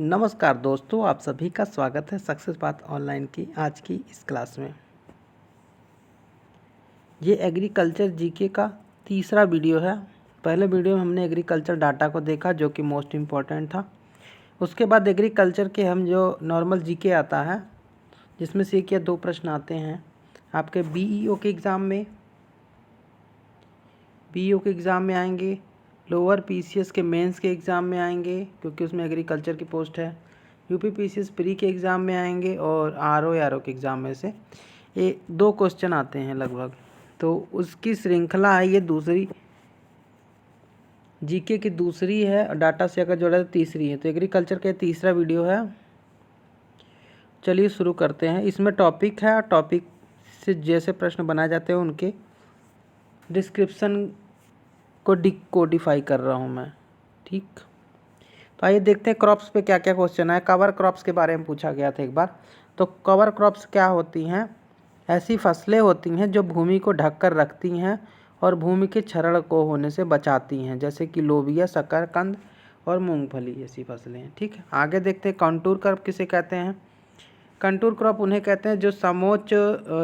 नमस्कार दोस्तों, आप सभी का स्वागत है सक्सेस पाथ ऑनलाइन की आज की इस क्लास में। ये एग्रीकल्चर जीके का तीसरा वीडियो है। पहले वीडियो में हमने एग्रीकल्चर डाटा को देखा जो कि मोस्ट इम्पॉर्टेंट था। उसके बाद एग्रीकल्चर के हम जो नॉर्मल जीके आता है जिसमें से एक या दो प्रश्न आते हैं आपके बीईओ के एग्ज़ाम में आएंगे, लोअर पीसीएस के मेंस के एग्ज़ाम में आएंगे क्योंकि उसमें एग्रीकल्चर की पोस्ट है, यूपी पीसीएस प्री के एग्ज़ाम में आएंगे और आरओ के एग्ज़ाम में से ये दो क्वेश्चन आते हैं लगभग। तो उसकी श्रृंखला है, ये दूसरी जीके की दूसरी है और डाटा से अगर जोड़ा तो तीसरी है। तो एग्रीकल्चर का तीसरा वीडियो है। चलिए शुरू करते हैं। इसमें टॉपिक है और टॉपिक से जैसे प्रश्न बनाए जाते हैं उनके डिस्क्रिप्शन को डिकोडिफाई कर रहा हूँ मैं, ठीक। तो आइए देखते हैं क्रॉप्स पे क्या क्या क्वेश्चन है। कवर क्रॉप्स के बारे में पूछा गया था एक बार। तो कवर क्रॉप्स क्या होती हैं? ऐसी फसलें होती हैं जो भूमि को ढककर रखती हैं और भूमि के क्षरण को होने से बचाती हैं, जैसे कि लोबिया, शकरकंद और मूंगफली ऐसी फसलें हैं, ठीक है। आगे देखते हैं कंटूर क्रॉप किसे कहते हैं। कंटूर क्रॉप उन्हें कहते हैं जो समोच्च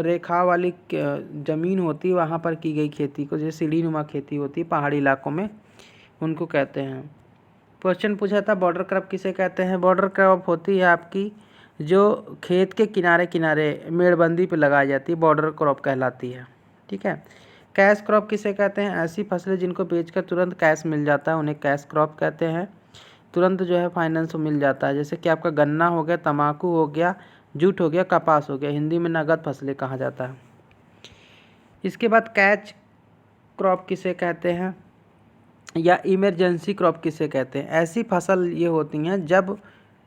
रेखा वाली ज़मीन होती है वहाँ पर की गई खेती को, जैसे सीढ़ीनुमा खेती होती है पहाड़ी इलाकों में, उनको कहते हैं। क्वेश्चन पूछा था बॉर्डर क्रॉप किसे कहते हैं। बॉर्डर क्रॉप होती है आपकी जो खेत के किनारे किनारे मेड़बंदी पे लगाई जाती है, बॉर्डर क्रॉप कहलाती है, ठीक है। कैश क्रॉप किसे कहते हैं। ऐसी फसलें जिनको बेचकर तुरंत कैश मिल जाता है उन्हें कैश क्रॉप कहते हैं। तुरंत जो है फाइनेंस मिल जाता है, जैसे कि आपका गन्ना हो गया, तंबाकू हो गया, जूट हो गया, कपास हो गया, हिंदी में नगद फसलें कहा जाता है। इसके बाद कैच क्रॉप किसे कहते हैं या इमरजेंसी क्रॉप किसे कहते हैं। ऐसी फसल ये होती हैं जब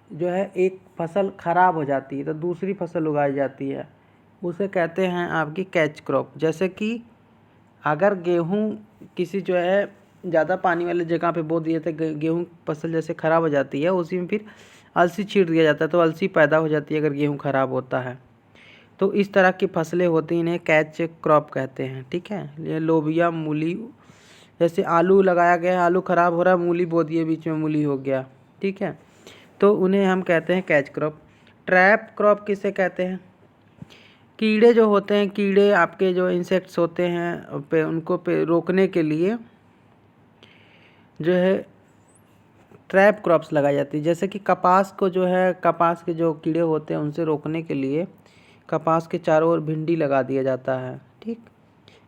जो है एक फसल ख़राब हो जाती है तो दूसरी फसल उगाई जाती है, उसे कहते हैं आपकी कैच क्रॉप। जैसे कि अगर गेहूँ किसी जो है ज़्यादा पानी वाले जगह पे बो दिए थे, गेहूँ फसल जैसे ख़राब हो जाती है उसी में फिर अलसी छीट दिया जाता है तो अलसी पैदा हो जाती है अगर गेहूँ ख़राब होता है। तो इस तरह की फसलें होती हैं, इन्हें कैच क्रॉप कहते हैं, ठीक है। ये लोबिया, मूली, जैसे आलू लगाया गया है, आलू ख़राब हो रहा है, मूली बो दिए, बीच में मूली हो गया, ठीक है। तो उन्हें हम कहते हैं कैच क्रॉप। ट्रैप क्रॉप किसे कहते हैं। कीड़े जो होते हैं, कीड़े आपके जो इंसेक्ट्स होते हैं पे उनको पे रोकने के लिए जो है ट्रैप क्रॉप्स लगाई जाती है। जैसे कि कपास को जो है, कपास के जो कीड़े होते हैं उनसे रोकने के लिए कपास के चारों ओर भिंडी लगा दिया जाता है, ठीक।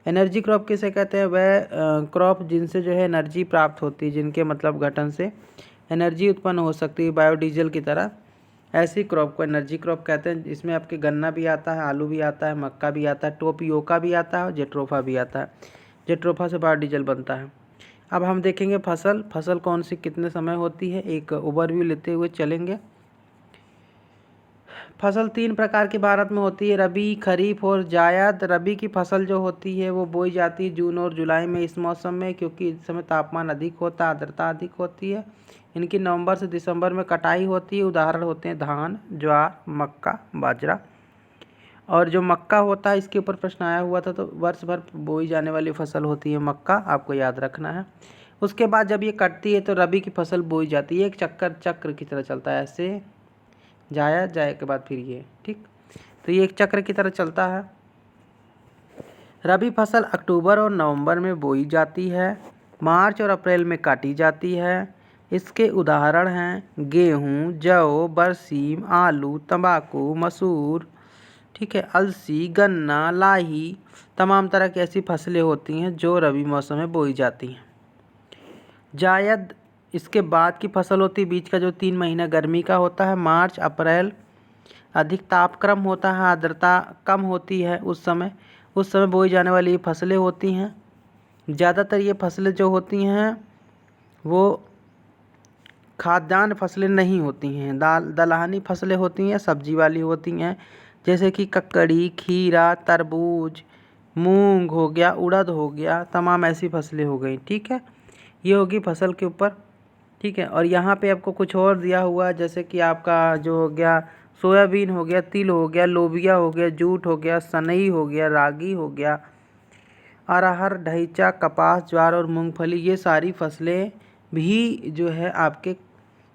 एनर्जी क्रॉप किसे कहते हैं। वह क्रॉप जिनसे जो है एनर्जी प्राप्त होती है, जिनके मतलब गठन से एनर्जी उत्पन्न हो सकती है बायोडीजल की तरह, ऐसी क्रॉप को एनर्जी क्रॉप कहते हैं। इसमें आपके गन्ना भी आता है, आलू भी आता है, मक्का भी आता है, टोपियोका भी आता है और जेट्रोफा भी आता है। जेट्रोफा से बायोडीजल बनता है। अब हम देखेंगे फसल कौन सी कितने समय होती है, एक ओवरव्यू लेते हुए चलेंगे। फसल 3 प्रकार की भारत में होती है, रबी, खरीफ और जायद। रबी की फसल जो होती है वो बोई जाती है जून और जुलाई में, इस मौसम में, क्योंकि इस समय तापमान अधिक होता है, आर्द्रता अधिक होती है। इनकी नवंबर से दिसंबर में कटाई होती है। उदाहरण होते हैं धान, ज्वार, मक्का, बाजरा। और जो मक्का होता है, इसके ऊपर प्रश्न आया हुआ था, तो वर्ष भर बोई जाने वाली फसल होती है मक्का, आपको याद रखना है। उसके बाद जब ये कटती है तो रबी की फसल बोई जाती है। एक चक्र की तरह चलता है, ऐसे जाए के बाद फिर ये, ठीक। तो ये एक चक्र की तरह चलता है। रबी फसल अक्टूबर और नवंबर में बोई जाती है, मार्च और अप्रैल में काटी जाती है। इसके उदाहरण हैं गेहूँ, जौ, बरसीम, आलू, तंबाकू, मसूर, ठीक है, अलसी, गन्ना, लाही, तमाम तरह की ऐसी फसलें होती हैं जो रबी मौसम में बोई जाती हैं। जायद इसके बाद की फसल होती है, बीच का जो 3 महीना गर्मी का होता है, मार्च अप्रैल। अधिक तापक्रम होता है, आर्द्रता कम होती है उस समय बोई जाने वाली ये फसलें होती हैं। ज़्यादातर ये फसलें जो होती हैं वो खाद्यान्न फसलें नहीं होती हैं, दलहनी फसलें होती हैं, सब्जी वाली होती हैं, जैसे कि ककड़ी, खीरा, तरबूज, मूंग हो गया, उड़द हो गया, तमाम ऐसी फसलें हो गई, ठीक है। ये होगी फसल के ऊपर, ठीक है। और यहाँ पे आपको कुछ और दिया हुआ है, जैसे कि आपका जो हो गया सोयाबीन हो गया, तिल हो गया, लोबिया हो गया, जूट हो गया, सनई हो गया, रागी हो गया, अरहर, ढैंचा, कपास, ज्वार और मूंगफली, ये सारी फसलें भी जो है आपके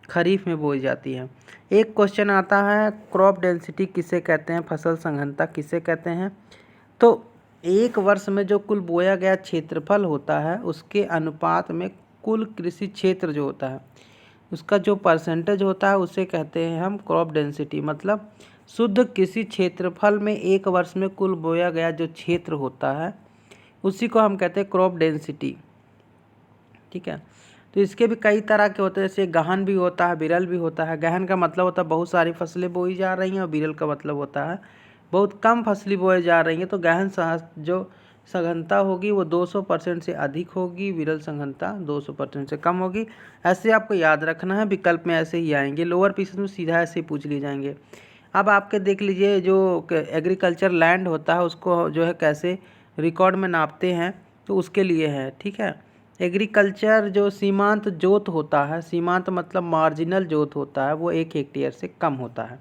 खरीफ में बोई जाती है। एक क्वेश्चन आता है क्रॉप डेंसिटी किसे कहते हैं, फसल सघनता किसे कहते हैं। तो एक वर्ष में जो कुल बोया गया क्षेत्रफल होता है उसके अनुपात में कुल कृषि क्षेत्र जो होता है उसका जो परसेंटेज होता है उसे कहते हैं हम क्रॉप डेंसिटी। मतलब शुद्ध कृषि क्षेत्रफल में एक वर्ष में कुल बोया गया जो क्षेत्र होता है उसी को हम कहते हैं क्रॉप डेंसिटी। ठीक है, तो इसके भी कई तरह के होते हैं, जैसे गहन भी होता है, विरल भी होता है। गहन का मतलब होता है बहुत सारी फसलें बोई जा रही हैं और विरल का मतलब होता है बहुत कम फसलें बोई जा रही हैं। तो गहन जो सघनता होगी वो 200% से अधिक होगी, विरल सघनता 200% से कम होगी। ऐसे आपको याद रखना है, विकल्प में ऐसे ही आएंगे, लोअर पीसेस में सीधा ऐसे ही पूछ लिए जाएंगे। अब आपके देख लीजिए जो एग्रीकल्चर लैंड होता है उसको जो है कैसे रिकॉर्ड में नापते हैं, तो उसके लिए है। ठीक है, एग्रीकल्चर जो सीमांत जोत होता है, सीमांत मतलब मार्जिनल जोत होता है, वो 1 हेक्टेयर से कम होता है।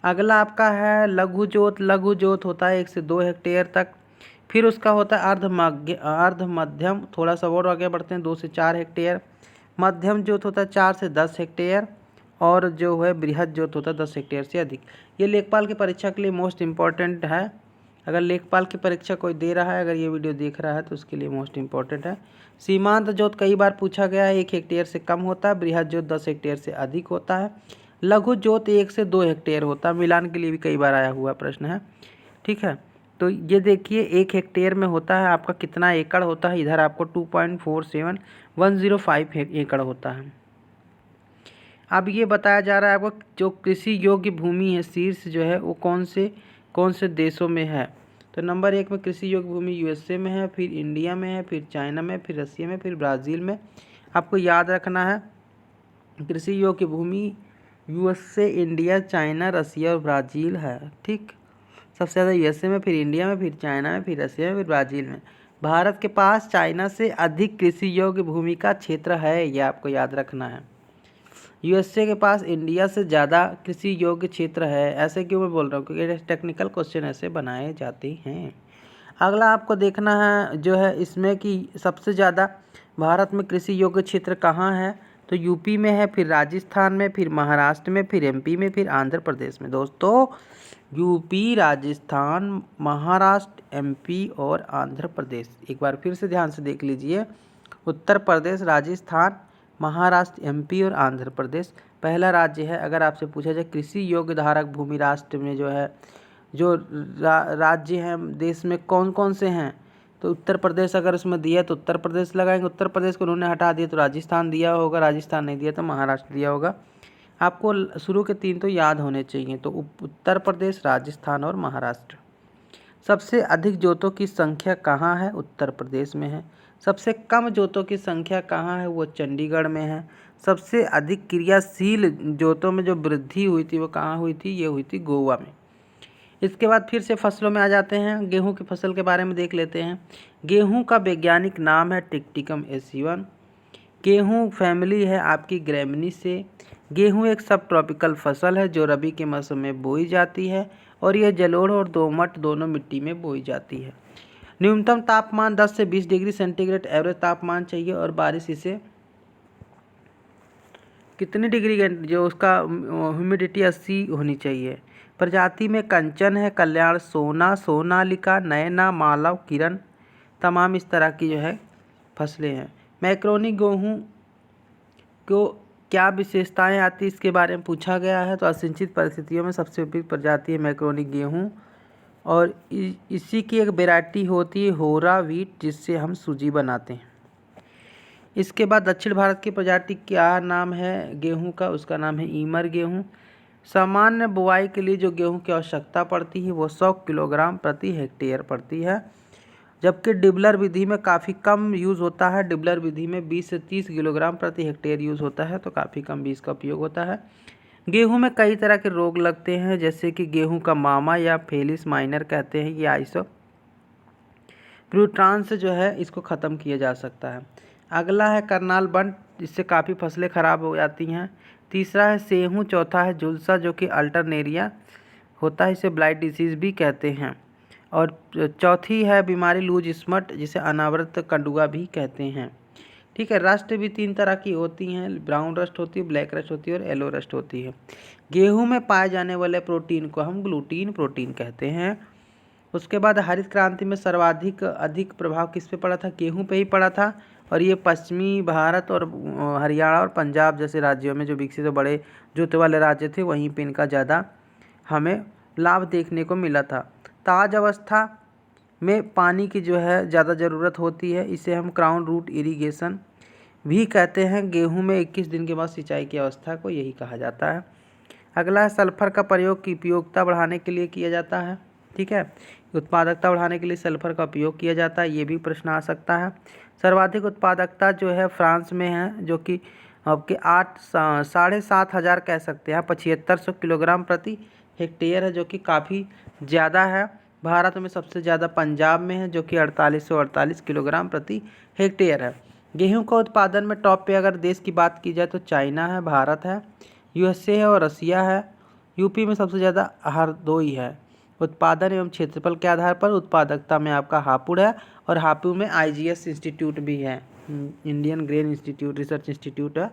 अगला आपका है लघु जोत। लघु जोत होता है 1 से 2 हेक्टेयर तक। फिर उसका होता है अर्ध मध्यम, थोड़ा सा और आगे बढ़ते हैं, 2 से 4 हेक्टेयर। मध्यम जोत होता है 4 से 10 हेक्टेयर और जो है बृहद जोत होता है 10 हेक्टेयर से अधिक। ये लेखपाल की परीक्षा के लिए मोस्ट इम्पॉर्टेंट है। अगर लेखपाल की परीक्षा कोई दे रहा है, अगर ये वीडियो देख रहा है तो उसके लिए मोस्ट इम्पॉर्टेंट है। सीमांत जोत कई बार पूछा गया है, 1 हेक्टेयर से कम होता है। बृहद जोत 10 हेक्टेयर से अधिक होता है। लघु जोत 1 से 2 हेक्टेयर होता है। मिलान के लिए भी कई बार आया हुआ प्रश्न है। ठीक है, तो ये देखिए 1 हेक्टेयर में होता है आपका कितना एकड़ होता है, इधर आपको 2.47105 एकड़ होता है। अब ये बताया जा रहा है आपको जो कृषि योग्य भूमि है शीर्ष जो है वो कौन से देशों में है। तो नंबर 1 में कृषि योग्य भूमि यूएसए में है, फिर इंडिया में है, फिर चाइना में, फिर रसिया में, फिर ब्राज़ील में। आपको याद रखना है कृषि योग्य भूमि यूएसए, इंडिया, चाइना, रसिया और ब्राज़ील है। ठीक, सबसे ज़्यादा यूएसए में, फिर इंडिया में, फिर चाइना में, फिर रसिया में, फिर ब्राज़ील में। भारत के पास चाइना से अधिक कृषि योग्य भूमि का क्षेत्र है, यह आपको याद रखना है। यूएसए के पास इंडिया से ज़्यादा कृषि योग्य क्षेत्र है। ऐसे क्यों मैं बोल रहा हूँ, क्योंकि टेक्निकल क्वेश्चन ऐसे बनाए जाते हैं। अगला आपको देखना है जो है इसमें कि सबसे ज़्यादा भारत में कृषि योग्य क्षेत्र कहाँ है। तो यूपी में है, फिर राजस्थान में, फिर महाराष्ट्र में, फिर एमपी में, फिर आंध्र प्रदेश में। दोस्तों यूपी, राजस्थान, महाराष्ट्र, एमपी और आंध्र प्रदेश। एक बार फिर से ध्यान से देख लीजिए, उत्तर प्रदेश, राजस्थान, महाराष्ट्र, एमपी और आंध्र प्रदेश पहला राज्य है। अगर आपसे पूछा जाए कृषि योग्य धारक भूमि राष्ट्र में जो है जो राज्य हैं देश में कौन कौन से हैं, तो उत्तर प्रदेश अगर उसमें दिया तो उत्तर प्रदेश लगाएंगे। उत्तर प्रदेश को उन्होंने हटा दिया तो राजस्थान दिया होगा, राजस्थान नहीं दिया तो महाराष्ट्र दिया होगा। आपको शुरू के 3 तो याद होने चाहिए, तो उत्तर प्रदेश, राजस्थान और महाराष्ट्र। सबसे अधिक जोतों की संख्या कहाँ है, उत्तर प्रदेश में है। सबसे कम जोतों की संख्या कहाँ है, वो चंडीगढ़ में है। सबसे अधिक क्रियाशील जोतों में जो वृद्धि हुई थी वो कहाँ हुई थी, ये हुई थी गोवा में। इसके बाद फिर से फसलों में आ जाते हैं, गेहूं की फसल के बारे में देख लेते हैं। गेहूं का वैज्ञानिक नाम है टिक्टिकम एसीवन। गेहूं फैमिली है आपकी ग्रैमिनी से। गेहूं एक सब ट्रॉपिकल फसल है जो रबी के मौसम में बोई जाती है और यह जलोढ़ और दोमट दोनों मिट्टी में बोई जाती है। न्यूनतम तापमान 10 से 20 डिग्री सेंटीग्रेड एवरेज तापमान चाहिए और बारिश इसे कितनी डिग्री जो उसका ह्यूमिडिटी 80 होनी चाहिए। प्रजाति में कंचन है, कल्याण, सोना, सोनालिका, नयना, मालव, किरण, तमाम इस तरह की जो है फसलें हैं। मैक्रोनी गेहूँ को क्या विशेषताएं आती इसके बारे में पूछा गया है। तो असिंचित परिस्थितियों में सबसे उपयुक्त प्रजाति है मैक्रोनी गेहूँ और इसी की एक वैरायटी होती है होरा व्हीट जिससे हम सूजी बनाते हैं। इसके बाद दक्षिण भारत की प्रजाति क्या नाम है गेहूं का, उसका नाम है ईमर गेहूं। सामान्य बुआई के लिए जो गेहूं की आवश्यकता पड़ती है वो 100 किलोग्राम प्रति हेक्टेयर पड़ती है, जबकि डिबलर विधि में काफ़ी कम यूज़ होता है। डिबलर विधि में 20 से 30 किलोग्राम प्रति हेक्टेयर यूज़ होता है, तो काफ़ी कम बीज का उपयोग होता है। गेहूं में कई तरह के रोग लगते हैं, जैसे कि गेहूं का मामा या फेलिस माइनर कहते हैं, ये आइसोप्यूट्रान से जो है इसको ख़त्म किया जा सकता है। अगला है करनाल बंट, जिससे काफ़ी फसलें ख़राब हो जाती हैं। तीसरा है सेहूं, चौथा है झुलसा जो कि अल्टरनेरिया होता है, इसे ब्लाइट डिसीज़ भी कहते हैं। और चौथी है बीमारी लूज स्मट जिसे अनावृत कंडुआ भी कहते हैं। ठीक है। रस्ट भी 3 तरह की होती हैं, ब्राउन रस्ट होती है, ब्लैक रस्ट होती है और येलो रस्ट होती है। गेहूं में पाए जाने वाले प्रोटीन को हम ग्लूटीन प्रोटीन कहते हैं। उसके बाद हरित क्रांति में सर्वाधिक अधिक प्रभाव किस पे पड़ा था? गेहूं पे ही पड़ा था। और ये पश्चिमी भारत और हरियाणा और पंजाब जैसे राज्यों में जो विकसित बड़े जोते वाले राज्य थे वहीं पे इनका ज़्यादा हमें लाभ देखने को मिला था। ताज अवस्था में पानी की जो है ज़्यादा ज़रूरत होती है, इसे हम क्राउन रूट इरिगेशन भी कहते हैं। गेहूं में 21 दिन के बाद सिंचाई की अवस्था को यही कहा जाता है। अगला है सल्फर का प्रयोग की उपयोगिता बढ़ाने के लिए किया जाता है। ठीक है, उत्पादकता बढ़ाने के लिए सल्फर का उपयोग किया जाता है, ये भी प्रश्न आ सकता है। सर्वाधिक उत्पादकता जो है फ्रांस में है, जो कि आपके 7,500 कह सकते हैं, 7500 किलोग्राम प्रति हेक्टेयर है, जो कि काफ़ी ज़्यादा है। भारत में सबसे ज़्यादा पंजाब में है, जो कि 4848 किलोग्राम प्रति हेक्टेयर है। गेहूं का उत्पादन में टॉप पे अगर देश की बात की जाए तो चाइना है, भारत है, यूएसए है और रसिया है। यूपी में सबसे ज़्यादा हरदोई है। उत्पादन एवं क्षेत्रफल के आधार पर उत्पादकता में आपका हापुड़ है, और हापुड़ में आईजीएस इंस्टीट्यूट भी है, Indian grain institute research institute है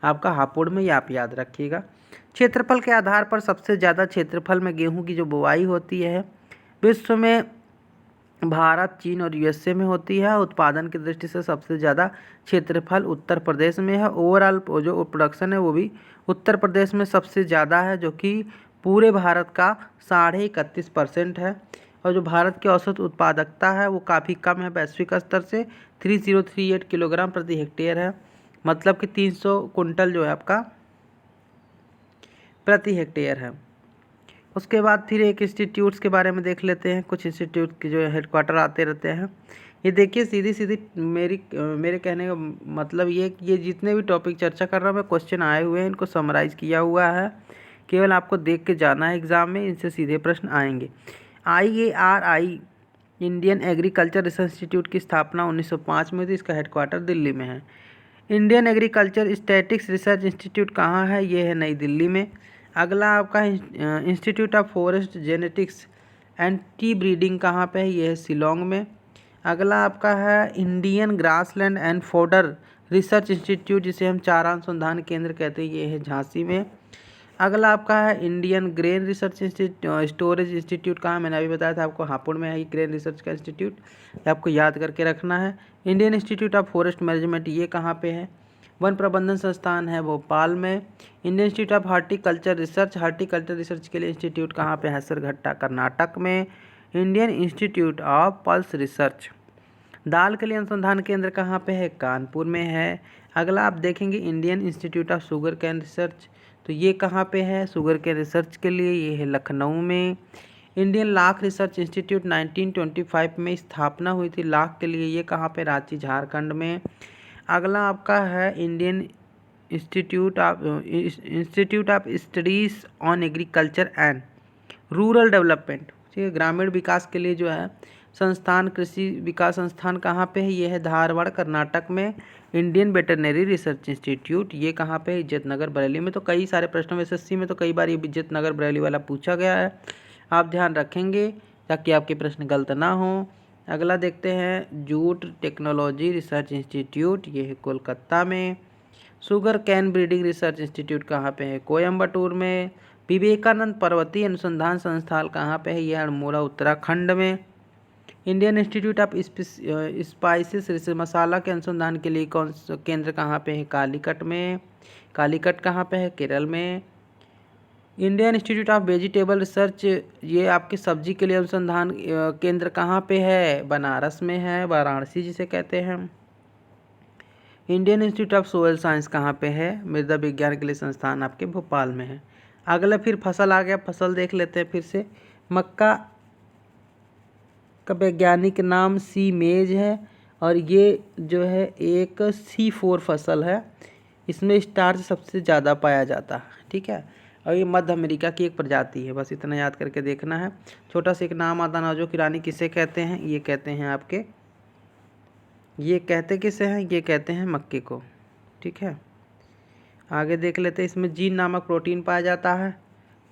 आपका हापुड़ में, ये आप याद रखिएगा। क्षेत्रफल के आधार पर सबसे ज़्यादा क्षेत्रफल में गेहूं की जो बुवाई होती है विश्व में भारत, चीन और यूएसए में होती है। उत्पादन की दृष्टि से सबसे ज़्यादा क्षेत्रफल उत्तर प्रदेश में है। ओवरऑल जो प्रोडक्शन है वो भी उत्तर प्रदेश में सबसे ज़्यादा है, जो कि पूरे भारत का 31.5% है। और जो भारत की औसत उत्पादकता है वो काफ़ी कम है वैश्विक स्तर से, 3038 किलोग्राम प्रति हेक्टेयर है, मतलब कि 300 कुंटल जो है आपका प्रति हेक्टेयर है। उसके बाद फिर एक इंस्टीट्यूट्स के बारे में देख लेते हैं। कुछ इंस्टीट्यूट के जो हेडक्वार्टर आते रहते हैं। ये देखिए सीधी सीधी मेरे कहने का मतलब ये जितने भी टॉपिक चर्चा कर रहा हूँ मैं, क्वेश्चन आए हुए हैं, इनको समराइज़ किया हुआ है, केवल आपको देख के जाना है एग्ज़ाम में, इनसे सीधे प्रश्न आएंगे। IARI Indian agriculture research institute की स्थापना 1905 में हुई थी, इसका हेडक्वार्टर दिल्ली में है। Indian agriculture statics research institute कहाँ है? ये है नई दिल्ली में। अगला आपका institute of forest genetics and T breeding कहाँ पे है? ये है शिलोंग में। अगला आपका है Indian grassland and fodder research institute, जिसे हम चारा अनुसंधान केंद्र कहते हैं, ये है झांसी में। अगला आपका है Indian grain research storage institute कहाँ? मैंने अभी बताया था आपको, हापुड़ में है ग्रेन रिसर्च का इंस्टीट्यूट, आपको याद करके रखना है। Indian Institute of forest management ये कहाँ पे है? वन प्रबंधन संस्थान है भोपाल में। Indian Institute of Horticulture Research के लिए इंस्टीट्यूट कहाँ पे है? सरघट्टा कर्नाटक में। Indian Institute of Pulse Research दाल के लिए अनुसंधान केंद्र कहाँ पे है? कानपुर में है। अगला आप देखेंगे Indian Institute of sugar cane research, तो ये कहाँ पे है? शुगर कैन रिसर्च के लिए ये है लखनऊ में। इंडियन लाख रिसर्च इंस्टीट्यूट 1925 में स्थापना हुई थी लाख के लिए, ये कहाँ पे? रांची झारखंड में। अगला आपका है Indian Institute of studies on agriculture and rural development, ठीक है, ग्रामीण विकास के लिए जो है संस्थान, कृषि विकास संस्थान कहाँ पे है? ये है धारवाड़ कर्नाटक में। इंडियन वेटरनरी रिसर्च इंस्टीट्यूट ये कहाँ पे है? इज्जतनगर बरेली में। तो कई सारे प्रश्नों में एसएससी में तो कई बार ये इज्जतनगर बरेली वाला पूछा गया है, आप ध्यान रखेंगे ताकि आपके प्रश्न गलत ना हो। अगला देखते हैं जूट टेक्नोलॉजी रिसर्च इंस्टीट्यूट, ये है कोलकाता में। Sugar cane breeding research institute कहाँ पे है? कोयम्बटूर में। विवेकानंद पर्वतीय अनुसंधान संस्थान कहाँ पे है? यह अल्मोड़ा उत्तराखंड में। Indian Institute of Spices Research मसाला के अनुसंधान के लिए कौन सा केंद्र कहाँ पे है? कालीकट में। कालीकट कहाँ पे है? केरल में। Indian Institute of vegetable research ये आपके सब्जी के लिए अनुसंधान केंद्र कहाँ पे है? बनारस में है, वाराणसी जिसे कहते हैं। Indian Institute of soil science कहाँ पे है? मृदा विज्ञान के लिए संस्थान आपके भोपाल में है। अगला फिर फसल आ गया, फसल देख लेते हैं फिर से। मक्का का वैज्ञानिक नाम सी मेज है, और ये जो है एक C4 फसल है, इसमें स्टार्च सबसे ज़्यादा पाया जाता है, ठीक है, और ये मध्य अमेरिका की एक प्रजाति है, बस इतना याद करके देखना है। छोटा सा एक नाम आता नौजो की रानी किसे कहते हैं? ये कहते हैं आपके, ये कहते किसे हैं? ये कहते हैं मक्के को, ठीक है। आगे देख लेते हैं, इसमें जीन नामक प्रोटीन पाया जाता है,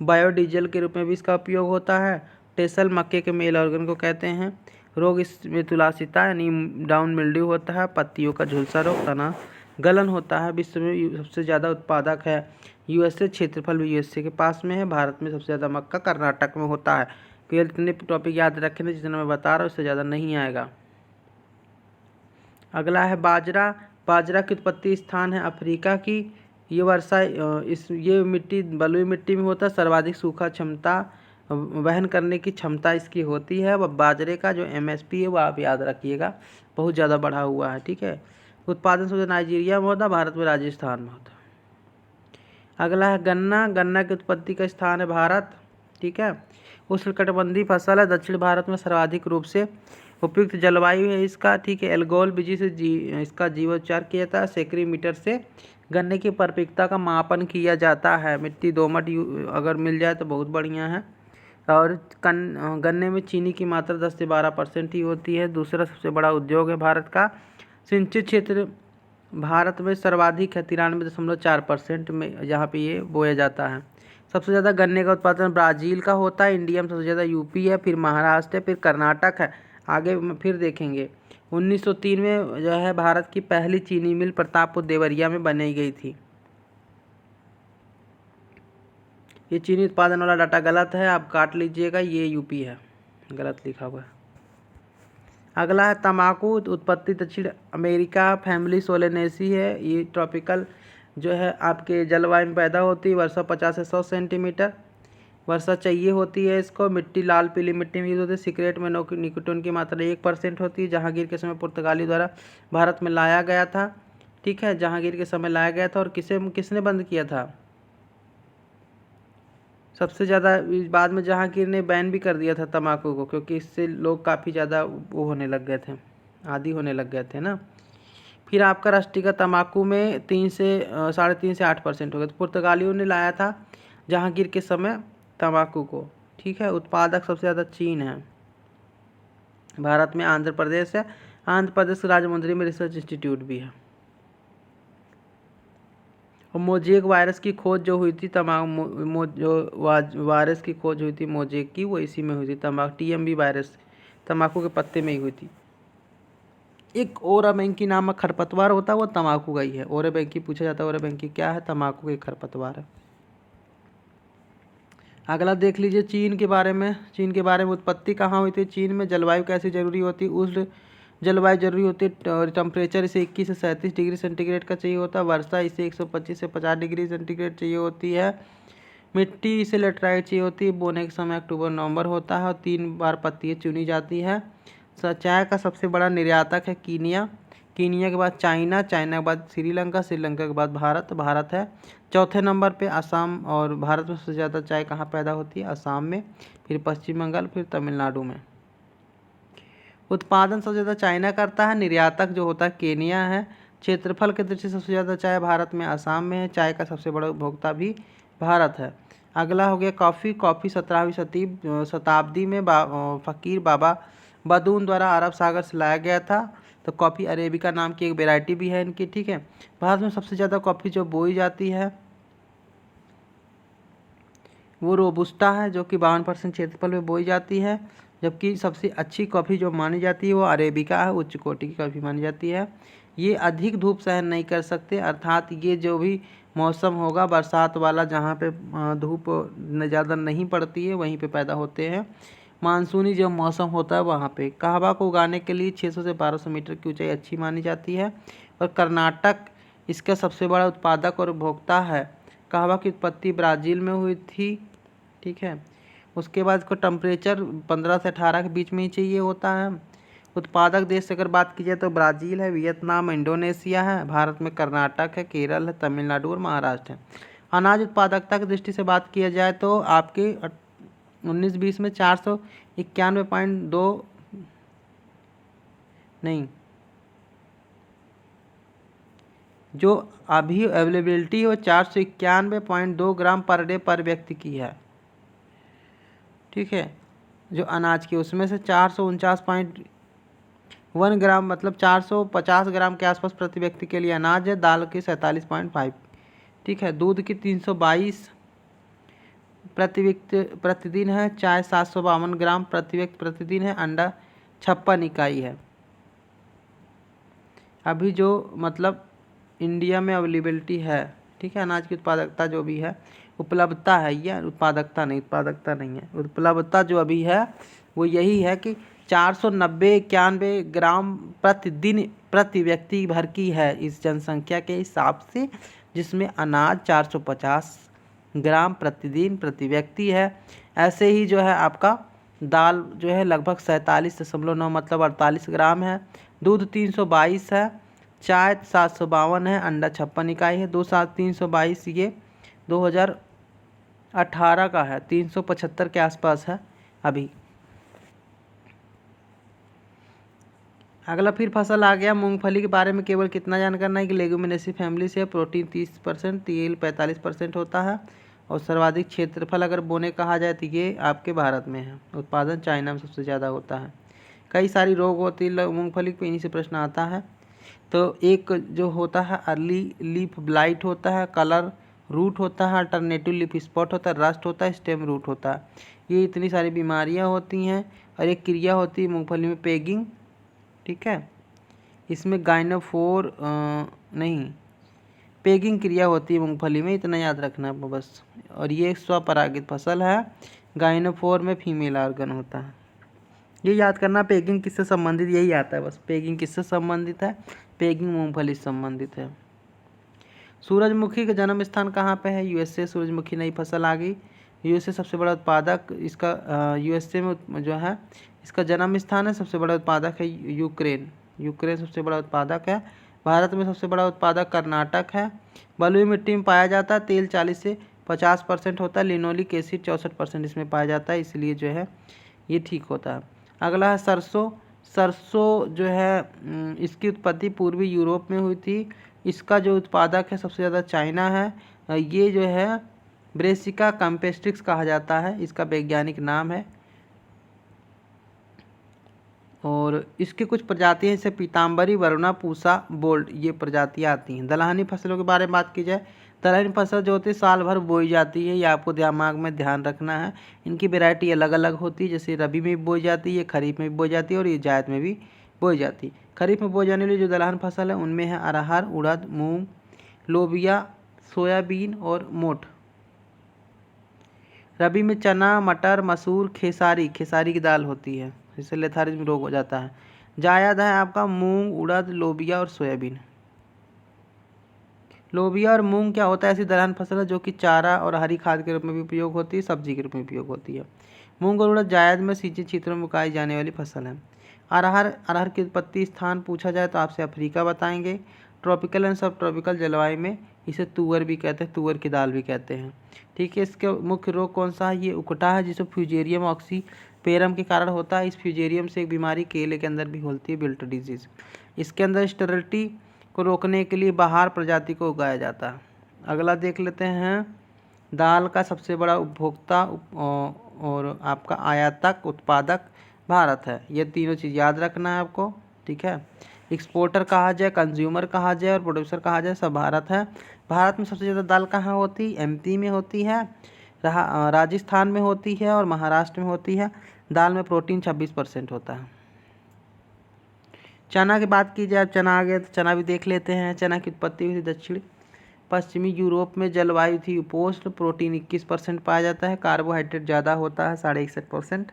बायोडीजल के रूप में भी इसका उपयोग होता है। टेसल मक्के के मेल ऑर्गन को कहते हैं। रोग इसमें तुलासिता यानी डाउन मिल्ड्यू होता है, पत्तियों का झुलसा रोग, तना गलन होता है। विश्व में सबसे ज़्यादा उत्पादक है यूएसए, क्षेत्रफल भी यूएसए के पास में है। भारत में सबसे ज़्यादा मक्का कर्नाटक में होता है। केवल इतने टॉपिक याद रखें जितना मैं बता रहा हूँ, उससे ज़्यादा नहीं आएगा। अगला है बाजरा। बाजरा की उत्पत्ति स्थान है अफ्रीका की। ये वर्षा ये मिट्टी बलुई मिट्टी में होता है। सर्वाधिक सूखा क्षमता वहन करने की क्षमता इसकी होती है। वह बाजरे का जो एमएसपी है वो आप याद रखिएगा, बहुत ज़्यादा बढ़ा हुआ है। ठीक है, उत्पादन सबसे नाइजीरिया में होता है, भारत में राजस्थान में होता है। अगला है गन्ना। गन्ना की उत्पत्ति का स्थान है भारत। ठीक है, उष्णकटिबंधीय फसल है, दक्षिण भारत में सर्वाधिक रूप से उपयुक्त जलवायु है इसका। ठीक है, एल्गोल विधि से इसका जीवोच्चार किया जाता है। सेकरी मीटर से गन्ने की परिपक्वता का मापन किया जाता है। मिट्टी दोमट अगर मिल जाए तो बहुत बढ़िया है। और गन्ने में चीनी की मात्रा 10 से 12% ही होती है। दूसरा सबसे बड़ा उद्योग है भारत का। सिंचित क्षेत्र भारत में सर्वाधिक है, 93.4% में जहाँ पे ये बोया जाता है। सबसे ज़्यादा गन्ने का उत्पादन ब्राज़ील का होता है। इंडिया में सबसे ज़्यादा यूपी है, फिर महाराष्ट्र है, फिर कर्नाटक है। आगे फिर देखेंगे। 1903 में जो है भारत की पहली चीनी मिल प्रतापपुर देवरिया में बनाई गई थी। ये चीनी उत्पादन वाला डाटा गलत है, आप काट लीजिएगा, ये यूपी है, गलत लिखा हुआ है। अगला है तंबाकू। उत्पत्ति दक्षिण अमेरिका, फैमिली सोलेनेसी है। ये ट्रॉपिकल जो है आपके जलवायु में पैदा होती है। वर्षा 50 से 100 सेंटीमीटर वर्षा चाहिए होती है इसको। मिट्टी लाल पीली मिट्टी में यूज होती है। सिगरेट में निकोटीन की मात्रा 1% होती है। जहांगीर के समय पुर्तगाली द्वारा भारत में लाया गया था। ठीक है, जहांगीर के समय लाया गया था। और किसने बंद किया था? सबसे ज़्यादा बाद में जहांगीर ने बैन भी कर दिया था तंबाकू को, क्योंकि इससे लोग काफ़ी ज़्यादा वो होने लग गए थे, आदी होने लग गए थे ना। फिर आपका राष्ट्रीय का तंबाकू में 3 से 3.5 से 8% हो गया। तो पुर्तगालियों ने लाया था जहांगीर के समय तंबाकू को। ठीक है, उत्पादक सबसे ज़्यादा चीन है। भारत में आंध्र प्रदेश है। आंध्र प्रदेश राजमुंद्री में रिसर्च इंस्टीट्यूट भी है। और मोजेक वायरस की खोज जो हुई थी वायरस की खोज हुई थी मोजेक की, वो इसी में हुई थी। टीएमबी वायरस तंबाकू के पत्ते में ही हुई थी। एक ओराबैंकी नामक खरपतवार होता है, वो तंबाकू का ही है। ओराबैंकी पूछा जाता है, ओराबैंकी क्या है? तंबाकू के खरपतवार है। अगला देख लीजिए चीन के बारे में। चीन के बारे में उत्पत्ति कहाँ हुई थी? चीन में जलवायु कैसी जरूरी होती है? उष्ण जलवायु जरूरी होती है। टेम्परेचर इसे 21 से 37 डिग्री सेंटीग्रेड का चाहिए होता है। वर्षा इसे 125 से 50 डिग्री सेंटीग्रेड चाहिए होती है। मिट्टी इसे लेटराइट चाहिए होती है। बोने के समय अक्टूबर नवंबर होता है और 3 बार पत्तियाँ चुनी जाती है। चाय का सबसे बड़ा निर्यातक है कीनिया। कीनिया के बाद चाइना, चाइना के बाद श्रीलंका, श्रीलंका के बाद भारत, भारत है चौथे नंबर पे। असम, और भारत में सबसे ज़्यादा चाय कहाँ पैदा होती है? असम में, फिर पश्चिम बंगाल, फिर तमिलनाडु में। उत्पादन सबसे ज़्यादा चाइना करता है, निर्यातक जो होता है केनिया है। क्षेत्रफल के दृष्टि से सबसे ज़्यादा चाय भारत में असम में है। चाय का सबसे बड़ा उपभोक्ता भी भारत है। अगला हो गया कॉफ़ी। कॉफ़ी 17वीं शताब्दी में फ़कीर बाबा बदून द्वारा अरब सागर से लाया गया था। तो कॉफ़ी अरेबिका नाम की एक वेराइटी भी है इनकी। ठीक है, भारत में सबसे ज़्यादा कॉफ़ी जो बोई जाती है वो रोबुस्टा है, जो कि 52% क्षेत्रफल में बोई जाती है। जबकि सबसे अच्छी कॉफ़ी जो मानी जाती है वो अरेबिका है, उच्च कोटि की कॉफ़ी मानी जाती है। ये अधिक धूप सहन नहीं कर सकते, अर्थात ये जो भी मौसम होगा बरसात वाला, जहाँ पे धूप ज़्यादा नहीं पड़ती है वहीं पे पैदा होते हैं। मानसूनी जो मौसम होता है वहाँ पे। कहवा को उगाने के लिए 600 से 1200 मीटर की ऊंचाई अच्छी मानी जाती है। और कर्नाटक इसका सबसे बड़ा उत्पादक और उपभोक्ता है। कहवा की उत्पत्ति ब्राज़ील में हुई थी। ठीक है, उसके बाद इसको टेम्परेचर 15 से 18 के बीच में ही चाहिए होता है। उत्पादक देश से अगर बात की जाए तो ब्राज़ील है, वियतनाम, इंडोनेशिया है। भारत में कर्नाटक है, केरल है, तमिलनाडु और महाराष्ट्र है। अनाज उत्पादकता की दृष्टि से बात किया जाए तो आपके 19-20 में 491.2 नहीं, जो अभी अवेलेबिलिटी है वो 491.2 ग्राम पर डे पर व्यक्ति की है। ठीक है, जो अनाज की उसमें से 449.1 ग्राम मतलब 450 ग्राम के आसपास प्रति व्यक्ति के लिए अनाज है। दाल की 47.5। ठीक है, दूध की 322 प्रति व्यक्ति प्रतिदिन है। चाय 752 ग्राम प्रति व्यक्ति प्रतिदिन है। अंडा 56 इकाई है। अभी जो मतलब इंडिया में अवेलेबिलिटी है, ठीक है, अनाज की उत्पादकता जो भी है, उपलब्धता है, ये उत्पादकता नहीं है, उपलब्धता जो अभी है वो यही है कि 490-91 ग्राम प्रतिदिन प्रति व्यक्ति भर की है इस जनसंख्या के हिसाब से, जिसमें अनाज 450 ग्राम प्रतिदिन प्रति व्यक्ति है। ऐसे ही जो है आपका दाल जो है लगभग 47.9 मतलब 48 ग्राम है। दूध 322 है, चाय 752 है, अंडा 56 इकाई है। 322 ये 2018 का है, 375 के आसपास है अभी। अगला फिर फसल आ गया मूंगफली के बारे में केवल कितना जानना करना है कि लेगुमिनेसी फैमिली से प्रोटीन 30%, तेल 45% होता है और सर्वाधिक क्षेत्रफल अगर बोने कहा जाए तो ये आपके भारत में है। उत्पादन चाइना में सबसे ज़्यादा होता है। कई सारी रोग होती है मूंगफली पे, इन्हीं से प्रश्न आता है। तो एक जो होता है अर्ली लीफ ब्लाइट होता है, कलर रूट होता है, अल्टरनेटिव लीफ स्पॉट होता है, रस्ट होता है, स्टेम रूट होता है। ये इतनी सारी बीमारियां होती हैं। और एक क्रिया होती है मूंगफली में पेगिंग, ठीक है, इसमें गाइनोफोर नहीं पेगिंग क्रिया होती है मूंगफली में, इतना याद रखना है बस। और ये एक स्वपरागित फसल है, गाइनोफोर में फीमेल ऑर्गन होता है। ये याद करना पेगिंग किससे संबंधित, यही आता है बस, पेगिंग किससे संबंधित है, पेगिंग मूंगफली से संबंधित है। सूरजमुखी का जन्म स्थान कहाँ पे है, यूएसए। सूरजमुखी नई फसल आ गई, यूएसए सबसे बड़ा उत्पादक इसका, यूएसए में जो है इसका जन्म स्थान है। सबसे बड़ा उत्पादक है यूक्रेन, यूक्रेन सबसे बड़ा उत्पादक है। भारत में सबसे बड़ा उत्पादक कर्नाटक है। बलुई मिट्टी में पाया जाता है। तेल 40 से 50% होता है। लिनोलिक एसिड 64% इसमें पाया जाता है, इसलिए जो है ये ठीक होता है। अगला है सरसों। सरसों जो है इसकी उत्पत्ति पूर्वी यूरोप में हुई थी। इसका जो उत्पादक है सबसे ज़्यादा चाइना है। ये जो है ब्रेसिका कैम्पेस्ट्रिक्स कहा जाता है, इसका वैज्ञानिक नाम है। और इसकी कुछ प्रजातियां जैसे पीताम्बरी, वरुणा, पूसा, बोल्ट, ये प्रजातियां आती हैं। दलहनी फसलों के बारे में बात की जाए, दलहनी फसल जो होती है साल भर बोई जाती है, ये आपको दिमाग में ध्यान रखना है। इनकी वैरायटी अलग अलग होती है, जैसे रबी में भी बोई जाती है, खरीफ में भी बोई जाती है और ये जायद में भी बोई जाती है। खरीफ में बोई जाने वाली जो दलहन फसल है उनमें है अरहर, उड़द, मूँग, लोबिया, सोयाबीन और मोठ। रबी में चना, मटर, मसूर, खेसारी, खेसारी की दाल होती है, इससे लेथारिज्म रोग हो जाता है। जायद है आपका मूंग, उड़द, लोबिया और सोयाबीन। लोबिया और मूंग क्या होता है, ऐसी दलहन फसल है जो कि चारा और हरी खाद के रूप में भी उपयोग होती है, सब्जी के रूप में उपयोग होती है। मूंग और उड़द जायद में सिंचित क्षेत्रों में उगाई जाने वाली फसल है। अरहर, अरहर की उत्पत्ति स्थान पूछा जाए तो आपसे अफ्रीका बताएंगे। ट्रॉपिकल एंड सब ट्रॉपिकल जलवायु में इसे तुअर भी कहते हैं, तुअर की दाल भी कहते हैं, ठीक है। इसके मुख्य रोग कौन सा है, ये उकटा है जिसे फ्यूजेरियम ऑक्सीपेरम के कारण होता है। इस फ्यूजेरियम से एक बीमारी केले के अंदर भी होती है, विल्ट डिजीज। इसके अंदर स्टेरिलिटी को रोकने के लिए बाहर प्रजाति को उगाया जाता है। अगला देख लेते हैं, दाल का सबसे बड़ा उपभोक्ता और आपका आयातक उत्पादक भारत है। ये तीनों चीज़ याद रखना है आपको, ठीक है। एक्सपोर्टर कहा जाए, कंज्यूमर कहा जाए और प्रोड्यूसर कहा जाए, सब भारत है। भारत में सबसे ज़्यादा दाल कहाँ होती है, एमपी में होती है, राजस्थान में होती है और महाराष्ट्र में होती है। दाल में प्रोटीन 26% होता है। चना की बात की जाए, चना आ गया तो चना भी देख लेते हैं। चना की उत्पत्ति हुई थी दक्षिण पश्चिमी यूरोप में, जलवायु थी उपोष्ण, प्रोटीन 21% पाया जाता है, कार्बोहाइड्रेट ज़्यादा होता है 61.5%।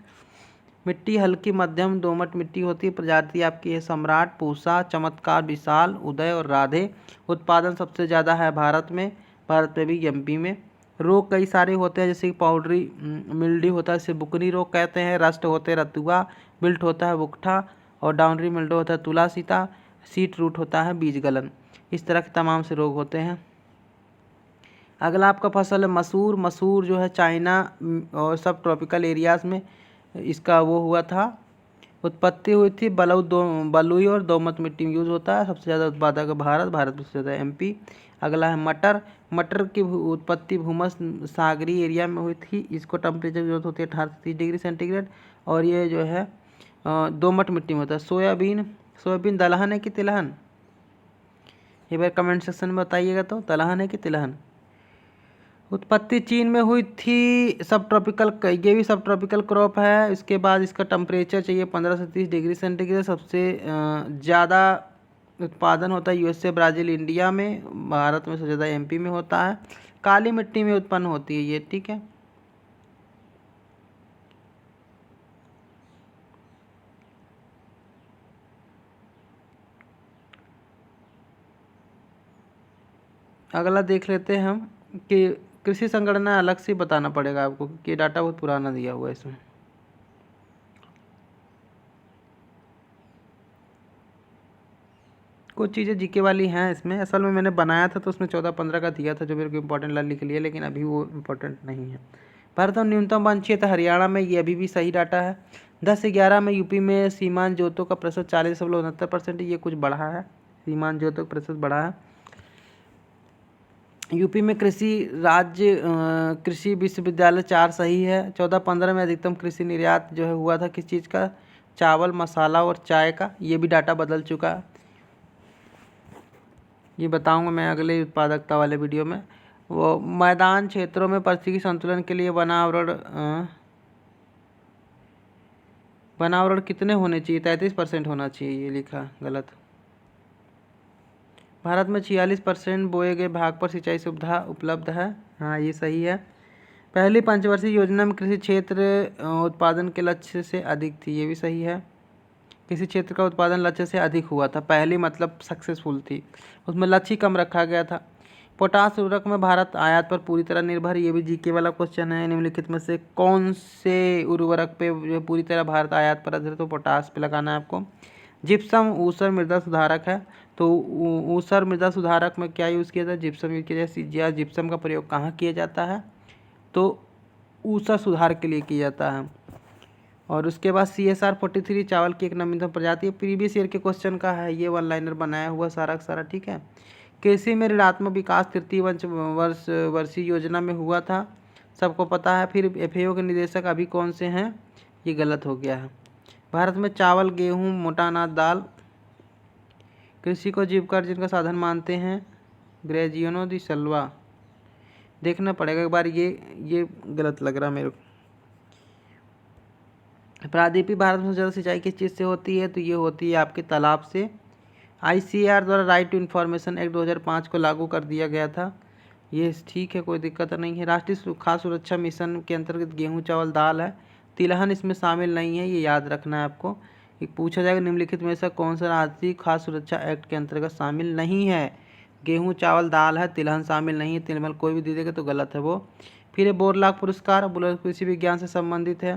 मिट्टी हल्की मध्यम दोमट मिट्टी होती है। प्रजाति आपकी है सम्राट, पूसा, चमत्कार, विशाल, उदय और राधे। उत्पादन सबसे ज़्यादा है भारत में भी, एमपी में। रोग कई सारे होते हैं, जैसे कि पाउडरी मिल्ड्यू होता है, इसे बुकनी रोग कहते हैं। रस्ट होते हैं रतुआ, बिल्ट होता है बुकठा और डाउनरी मिल्ड्यू होता है तुला सीता, सीट रूट होता है बीज गलन। इस तरह के तमाम से रोग होते हैं। अगला आपका फसल है मसूर। मसूर जो है चाइना और सब ट्रॉपिकल एरियाज़ में इसका वो हुआ था, उत्पत्ति हुई थी। बलुई और दोमट मिट्टी में यूज़ होता है। सबसे ज़्यादा उत्पादक है भारत में सबसे ज़्यादा एमपी। अगला है मटर। मटर की उत्पत्ति भूमध्य सागरीय एरिया में हुई थी। इसको टेम्परेचर की जरूरत होती है 18 से 30 डिग्री सेंटीग्रेड और ये जो है दोमट मिट्टी में होता है। सोयाबीन, सोयाबीन दलहन है कि तिलहन, एक बार कमेंट सेक्शन में बताइएगा। तो दलहन है कि तिलहन। उत्पत्ति चीन में हुई थी। सब ट्रॉपिकल, ये भी सब ट्रॉपिकल क्रॉप है। इसके बाद इसका टेम्परेचर चाहिए 15 से 30 डिग्री सेंटीग्रेड। सबसे ज़्यादा उत्पादन होता है यूएसए, ब्राज़ील, इंडिया में। भारत में सबसे ज़्यादा एमपी में होता है। काली मिट्टी में उत्पन्न होती है ये, ठीक है। अगला देख लेते हैं हम कि कृषि संगणना अलग से बताना पड़ेगा आपको, क्योंकि डाटा बहुत पुराना दिया हुआ है इसमें। कुछ चीज़ें जीके वाली हैं इसमें। असल में मैंने बनाया था तो उसमें 14-15 का दिया था जो मेरे को इंपॉर्टेंट लिख लिया, लेकिन अभी वो इम्पोर्टेंट नहीं है। भारत में न्यूनतम वन क्षेत्र हरियाणा में, ये अभी भी सही डाटा है। 10 से 11 में यूपी में सीमांत जोतों का प्रतिशत 40.69%, ये कुछ बढ़ा है। सीमांत जोतों का प्रतिशत बढ़ा है। यूपी में कृषि विश्वविद्यालय 4 सही है। 14-15 में अधिकतम कृषि निर्यात जो है हुआ था किस चीज़ का? चावल, मसाला और चाय का। ये भी डाटा बदल चुका है, ये बताऊंगा मैं अगले उत्पादकता वाले वीडियो में। वो मैदान क्षेत्रों में पारिस्थितिकी संतुलन के लिए वनावरण कितने होने चाहिए? 33% होना चाहिए, ये लिखा गलत। भारत में 46% बोए गए भाग पर सिंचाई सुविधा उपलब्ध है, हाँ ये सही है। पहली पंचवर्षीय योजना में कृषि क्षेत्र उत्पादन के लक्ष्य से अधिक थी, ये भी सही है। किसी क्षेत्र का उत्पादन लक्ष्य से अधिक हुआ था, पहली मतलब सक्सेसफुल थी, उसमें लक्ष्य कम रखा गया था। पोटास उर्वरक में भारत आयात पर पूरी तरह निर्भर, ये भी जीके वाला क्वेश्चन है। निम्नलिखित में से कौन से उर्वरक पे जो पूरी तरह भारत आयात पर आधारित, तो पोटास पे लगाना है आपको। जिप्सम ऊसर मृदा सुधारक है, तो ऊसर मृदा सुधारक में क्या यूज़ किया जाता है? जिप्सम यूज़ किया जाता है। जिप्सम का प्रयोग कहाँ किया जाता है? तो ऊसर सुधार के लिए किया जाता है। और उसके बाद CSR 43 चावल की एक नवीनतम प्रजाति है, प्रीवियस ईयर के क्वेश्चन का है, ये वन लाइनर बनाया हुआ सारा का सारा, ठीक है। कृषि में ऋणात्मक विकास तृतीय वर्षीय योजना में हुआ था, सबको पता है। फिर FAO के निदेशक अभी कौन से हैं? ये गलत हो गया है। भारत में चावल, गेहूँ, मोटा अनाज, दाल कृषि को जीविकोपार्जन का साधन मानते हैं। ग्रेजियानो दी सल्वा, देखना पड़ेगा एक बार, ये गलत लग रहा मेरे को। प्रायद्वीपीय भारत में सबसे ज़्यादा सिंचाई किस चीज़ से होती है? तो ये होती है आपके तालाब से। ICAR द्वारा राइट टू इन्फॉर्मेशन एक्ट 2005 को लागू कर दिया गया था, ये ठीक है, कोई दिक्कत नहीं है। राष्ट्रीय खाद्य सुरक्षा मिशन के अंतर्गत गेहूँ, चावल, दाल है। तिलहन इसमें शामिल नहीं है, ये याद रखना है आपको। ये पूछा जाएगा निम्नलिखित में से कौन सा राष्ट्रीय खाद्य सुरक्षा एक्ट के अंतर्गत शामिल नहीं है? गेहूँ, चावल, दाल है, तिलहन शामिल नहीं है। तिलहन कोई भी दे देगा तो गलत है वो। फिर बोरलाग पुरस्कार कृषि विज्ञान से संबंधित है।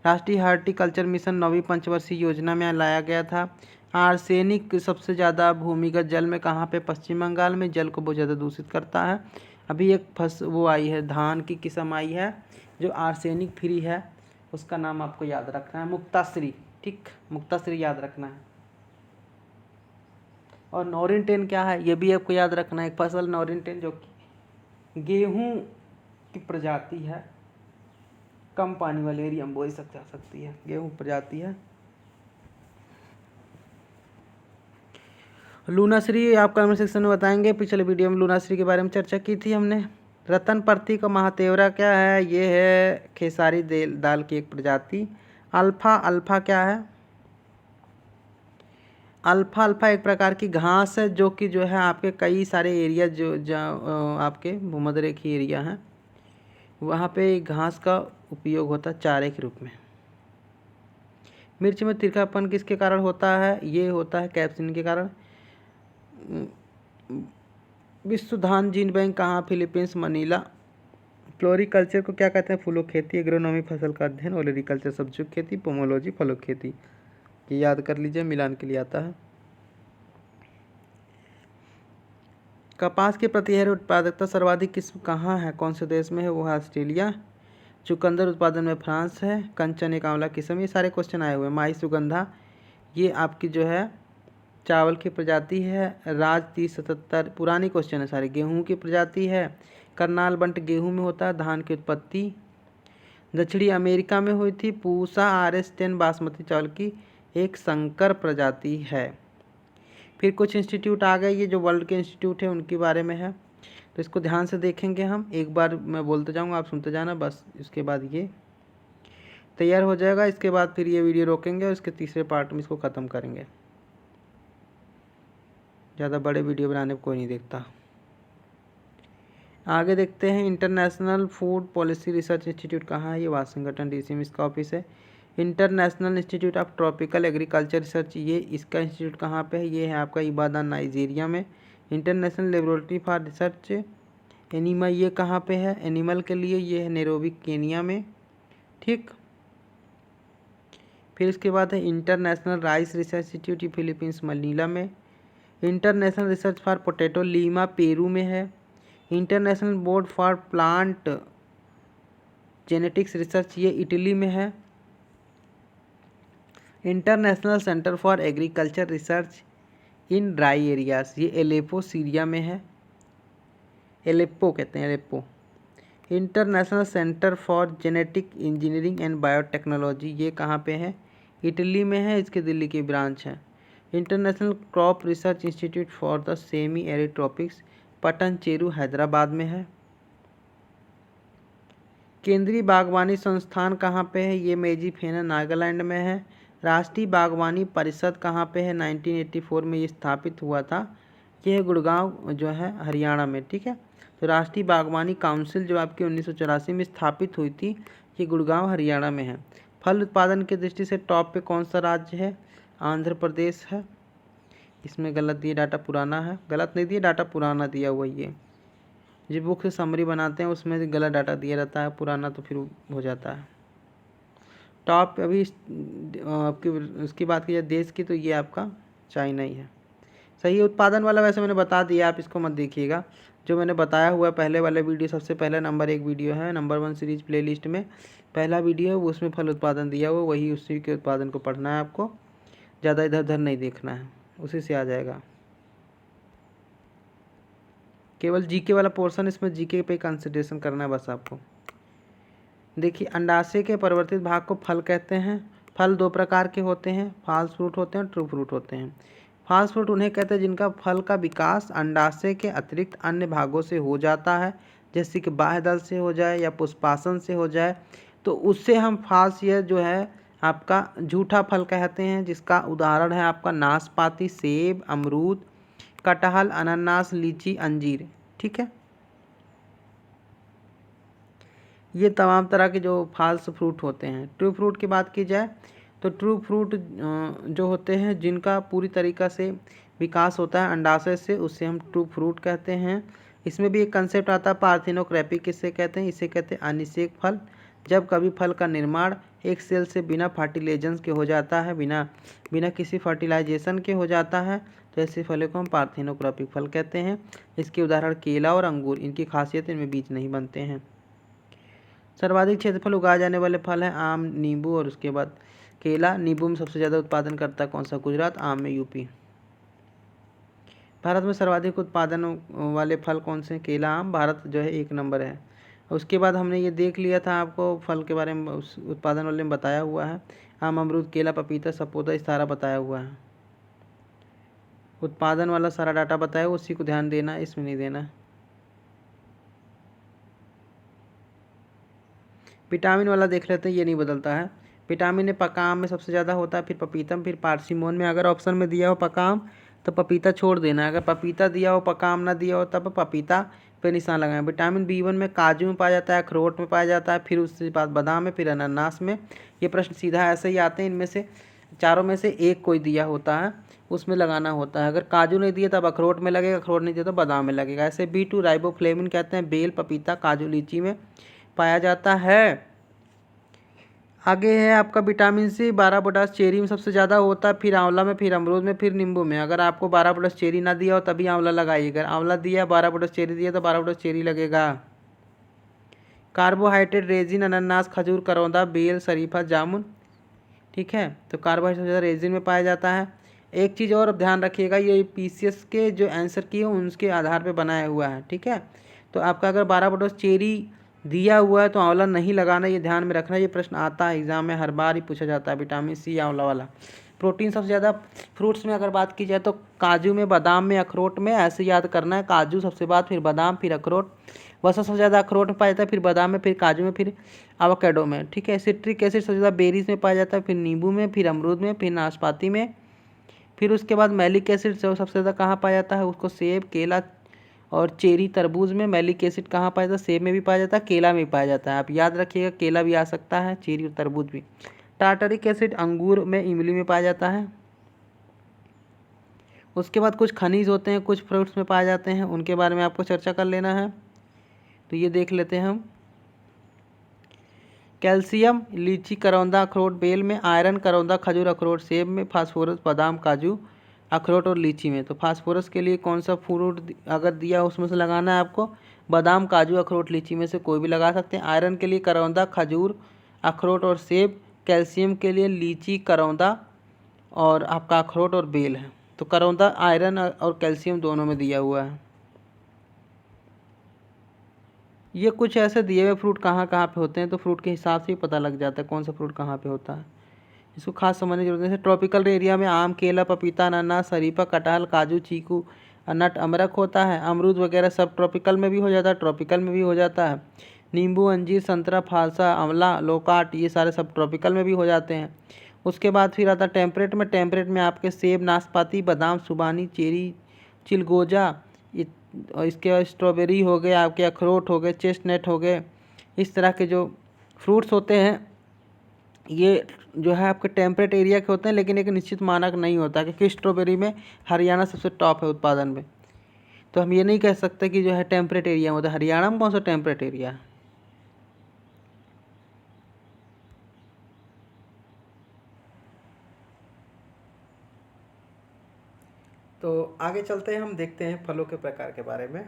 राष्ट्रीय हार्टिकल्चर मिशन 9वीं पंचवर्षीय योजना में लाया गया था। आर्सेनिक सबसे ज़्यादा भूमिगत जल में कहाँ पे? पश्चिम बंगाल में, जल को बहुत ज़्यादा दूषित करता है। अभी एक वो आई है, धान की किस्म आई है जो आर्सेनिक फ्री है, उसका नाम आपको याद रखना है, मुक्ताश्री, ठीक, मुक्ताश्री याद रखना है। और नॉरिन-10 क्या है ये भी आपको याद रखना है। एक फसल नॉरिन-10 जो कि गेहूँ की प्रजाति है, कम पानी वाले एरिया में बोई सकती है, गेहूँ प्रजाति है। लूनाश्री आप कमेंट सेक्शन में बताएंगे। पिछले वीडियो में लूनाश्री के बारे में चर्चा की थी हमने। रतन प्रति का महातेवरा क्या है? ये है खेसारी दाल की एक प्रजाति। अल्फा क्या है? अल्फा एक प्रकार की घास है जो कि जो है आपके कई सारे एरिया जो आपके भूमध्यरेखीय एरिया हैं वहाँ पे घास का उपयोग होता है चारे के रूप में। मिर्च में तीखापन किसके कारण होता है? ये होता है कैप्सिन के कारण। विश्व धान जीन बैंक कहाँ? Philippines, Manila. फ्लोरिकल्चर को क्या कहते हैं? फूलों खेती। एग्रोनॉमी फसल का अध्ययन। ओलेरिकल्चर सब्जियों की खेती। पोमोलॉजी फलों की खेती। ये याद कर लीजिए, मिलान के लिए आता है। कपास की प्रति हेक्टेयर उत्पादकता सर्वाधिक किस्म कहाँ है? कौन से देश में है? वो है ऑस्ट्रेलिया। चुकंदर उत्पादन में फ्रांस है। कंचन एक आंवला किस्म। ये सारे क्वेश्चन आए हुए हैं। माई सुगंधा ये आपकी जो है चावल की प्रजाति है। राज 3077 पुरानी क्वेश्चन है सारे। गेहूं की प्रजाति है। करनाल बंट गेहूं में होता है। धान की उत्पत्ति दक्षिणी अमेरिका में हुई थी। पूसा RS10 बासमती चावल की एक संकर प्रजाति है। फिर कुछ इंस्टीट्यूट आ गए, ये जो वर्ल्ड के इंस्टीट्यूट है उनके बारे में है। तो इसको ध्यान से देखेंगे हम। एक बार मैं बोलते जाऊँगा, आप सुनते जाना बस। इसके बाद ये तैयार हो जाएगा। इसके बाद फिर ये वीडियो रोकेंगे और इसके तीसरे पार्ट में इसको ख़त्म करेंगे। ज़्यादा बड़े वीडियो बनाने को कोई नहीं देखता। आगे देखते हैं, international food policy research institute कहाँ है? ये वाशिंगटन डीसी में इसका ऑफिस है। International institute of tropical agriculture research, ये इसका इंस्टीट्यूट कहाँ पे है? ये है आपका इबादान नाइजीरिया में। International laboratory for research animal, ये कहाँ पे है एनिमल के लिए? ये है नैरोबी केनिया में। ठीक, फिर इसके बाद है इंटरनेशनल राइस रिसर्च इंस्टीट्यूट, ये फिलीपींस मनीला में। International research for potato Lima Peru में है। International board for plant genetics research, ये इटली में है। International centre for agriculture research in dry areas, ये एलेपो सीरिया में है। एलेप्पो कहते हैं, Aleppo. International centre for genetic engineering and biotechnology, ये कहाँ पे है? इटली में है, इसके दिल्ली की ब्रांच है। International crop research institute for the semi arid tropics, Patancheru Hyderabad में है। केंद्रीय बागवानी संस्थान कहाँ पे है? ये मेजीफेना नागालैंड में है। राष्ट्रीय बागवानी परिषद कहाँ पे है? 1984 में ये स्थापित हुआ था। ये है गुड़गांव जो है हरियाणा में। ठीक है, तो राष्ट्रीय बागवानी काउंसिल जो आपकी 1984 में स्थापित हुई थी, ये गुड़गांव हरियाणा में है। फल उत्पादन की दृष्टि से टॉप पे कौन सा राज्य है? आंध्र प्रदेश है। इसमें गलत दिया, डाटा पुराना है। गलत नहीं दिया, डाटा पुराना दिया हुआ। ये जो बुक से समरी बनाते हैं उसमें गलत डाटा दिया रहता है, पुराना तो फिर हो जाता है। टॉप अभी आपकी उसकी बात की जाए देश की, तो ये आपका चाइना ही है। सही है। उत्पादन वाला वैसे मैंने बता दिया, आप इसको मत देखिएगा। जो मैंने बताया हुआ है पहले वाले वीडियो, सबसे पहले नंबर 1 वीडियो है, नंबर 1 सीरीज प्लेलिस्ट में पहला वीडियो है, वो उसमें फल उत्पादन दिया हुआ, वही उसी के उत्पादन को पढ़ना है आपको। ज़्यादा इधर उधर नहीं देखना है, उसी से आ जाएगा। केवल जीके वाला पोर्शन, इसमें जीके पे कंसिडरेशन करना है बस आपको। देखिए, अंडाशय के परिवर्तित भाग को फल कहते हैं। फल 2 प्रकार के होते हैं, फॉल्स फ्रूट होते हैं और ट्रू फ्रूट होते हैं। फॉल्स फ्रूट उन्हें कहते हैं जिनका फल का विकास अंडाशय के अतिरिक्त अन्य भागों से हो जाता है, जैसे कि बाह्य दल से हो जाए या पुष्पासन से हो जाए, तो उससे हम फॉल्स, ये जो है आपका झूठा फल कहते हैं। जिसका उदाहरण है आपका नाशपाती, सेब, अमरूद, कटहल, अनानास, लीची, अंजीर। ठीक है, ये तमाम तरह के जो फॉल्स फ्रूट होते हैं। ट्रू फ्रूट की बात की जाए तो ट्रू फ्रूट जो होते हैं जिनका पूरी तरीक़ा से विकास होता है अंडाशय से, उससे हम ट्रू फ्रूट कहते हैं। इसमें भी एक कंसेप्ट आता है पार्थिनोक्रेपी, किससे कहते हैं? इसे कहते हैं अनिषेक फल। जब कभी फल का निर्माण एक सेल से बिना फर्टिलाइजेशन के हो जाता है, बिना किसी फर्टिलाइजेशन के हो जाता है, तो ऐसे फलों को हम पार्थिनोक्रेपिक फल कहते हैं। इसके उदाहरण केला और अंगूर। इनकी खासियत इनमें बीज नहीं बनते हैं। सर्वाधिक क्षेत्रफल उगाए जाने वाले फल हैं आम, नींबू और उसके बाद केला। नींबू में सबसे ज़्यादा उत्पादन करता है कौन सा? गुजरात। आम में यूपी। भारत में सर्वाधिक उत्पादन वाले फल कौन से? केला, आम। भारत जो है 1 नंबर है। उसके बाद हमने ये देख लिया था, आपको फल के बारे में उस उत्पादन वाले में बताया हुआ है। आम, अमरूद, केला, पपीता, सपोता, इस सारा बताया हुआ है। उत्पादन वाला सारा डाटा बताया, उसी को ध्यान देना, इसमें नहीं देना। विटामिन वाला देख लेते हैं, ये नहीं बदलता है। विटामिन ए पका आम में सबसे ज़्यादा होता है, फिर पपीतम, फिर पार्सिमोन में। अगर ऑप्शन में दिया हो पका आम तो पपीता छोड़ देना है, अगर पपीता दिया हो पका आम ना दिया हो तब पपीता पे निशान लगाएं। विटामिन B1 में काजू में पाया जाता है, अखरोट में पाया जाता है, फिर उसके बाद बादाम में, फिर अनानास में। ये प्रश्न सीधा ऐसे ही आते हैं, इनमें से चारों में से एक कोई दिया होता है, उसमें लगाना होता है। अगर काजू नहीं दिया तब अखरोट में लगेगा, अखरोट नहीं दिया तो बादाम में लगेगा। ऐसे B2 राइबोफ्लेविन कहते हैं, बेल, पपीता, काजू, लीची में पाया जाता है। आगे है आपका विटामिन सी 12 पोटास चेरी में सबसे ज़्यादा होता है, फिर आंवला में, फिर अमरूद में, फिर नींबू में। अगर आपको 12 पोटास चेरी ना दिया हो तभी आंवला लगाइए, अगर आंवला दिया 12 पोटास चेरी दिया तो 12 पोटास चेरी लगेगा। कार्बोहाइड्रेट रेजिन अनानास, खजूर, करौंदा, बेल, शरीफा, जामुन। ठीक है, तो कार्बोहाइड्रेट सबसे ज़्यादा रेजिन में पाया जाता है। एक चीज़ और ध्यान रखिएगा, ये PCS के जो आंसर की है उनके आधार पर बनाया हुआ है। ठीक है, तो आपका अगर 12 पोटास चेरी दिया हुआ है तो आंवला नहीं लगाना, ये ध्यान में रखना। ये प्रश्न आता है एग्जाम में, हर बार ही पूछा जाता है, विटामिन सी आंवला वाला। प्रोटीन सबसे ज़्यादा फ्रूट्स में अगर बात की जाए तो काजू में, बादाम में, अखरोट में, ऐसे याद करना है। काजू सबसे बाद, फिर बादाम, फिर अखरोट। वसा सबसे ज़्यादा अखरोट में पाया जाता है, फिर बादाम में, फिर काजू में, फिर एवोकाडो में। ठीक है। सिट्रिक एसिड सबसे ज़्यादा बेरीज में पाया जाता है, फिर नींबू में, फिर अमरूद में, फिर नाशपाती में। फिर उसके बाद मैलिक एसिड सबसे ज़्यादा कहाँ पाया जाता है, उसको सेब, केला और चेरी, तरबूज में। मैलिक एसिड कहाँ पाया जाता है, सेब में भी पाया जाता है, केला में भी पाया जाता है। आप याद रखिएगा, केला भी आ सकता है, चेरी और तरबूज भी। टार्टरिक एसिड अंगूर में, इमली में पाया जाता है। उसके बाद कुछ खनिज होते हैं, कुछ फ्रूट्स में पाए जाते हैं, उनके बारे में आपको चर्चा कर लेना है। तो ये देख लेते हैं हम। कैल्शियम लीची, करौंदा, अखरोट, बेल में। आयरन करौंदा, खजूर, अखरोट, सेब में। फास्फोरस बादाम, काजू, अखरोट और लीची में। तो फास्फोरस के लिए कौन सा फ्रूट अगर दिया उसमें से लगाना है आपको, बादाम, काजू, अखरोट, लीची में से कोई भी लगा सकते हैं। आयरन के लिए करौंदा, खजूर, अखरोट और सेब। कैल्शियम के लिए लीची, करौंदा और आपका अखरोट और बेल है। तो करौंदा आयरन और कैल्शियम दोनों में दिया हुआ है। ये कुछ ऐसे दिए हुए फ्रूट कहाँ कहाँ पे होते हैं, तो फ्रूट के हिसाब से ही पता लग जाता है कौन सा फ्रूट कहाँ पे होता है। इसको खास समझने की जरूरत है। ट्रॉपिकल एरिया में आम, केला, पपीता, अनानास, शरीफा, कटहल, काजू, चीकू, नट, अमरख होता है। अमरूद वगैरह सब ट्रॉपिकल में भी हो जाता है, ट्रॉपिकल में भी हो जाता है। नींबू, अंजीर, संतरा, फालसा, आंवला, लोकाट, ये सारे सब ट्रॉपिकल में भी हो जाते हैं। उसके बाद फिर आता है टेम्परेट में। टेम्परेट में आपके सेब, नाशपाती, बादाम, सुबानी, चेरी, चिलगोजा, और इसके बाद स्ट्रॉबेरी हो गए, आपके अखरोट हो गए, चेस्टनट हो गए। इस तरह के जो फ्रूट्स होते हैं ये जो है आपके टेम्परेट एरिया के होते हैं, लेकिन एक निश्चित मानक नहीं होता, क्योंकि स्ट्रॉबेरी में हरियाणा सबसे टॉप है उत्पादन में। तो हम ये नहीं कह सकते कि जो है टेम्परेट एरिया में होता है। हरियाणा में कौन सा टेम्परेट एरिया है। तो आगे चलते हैं, हम देखते हैं फलों के प्रकार के बारे में।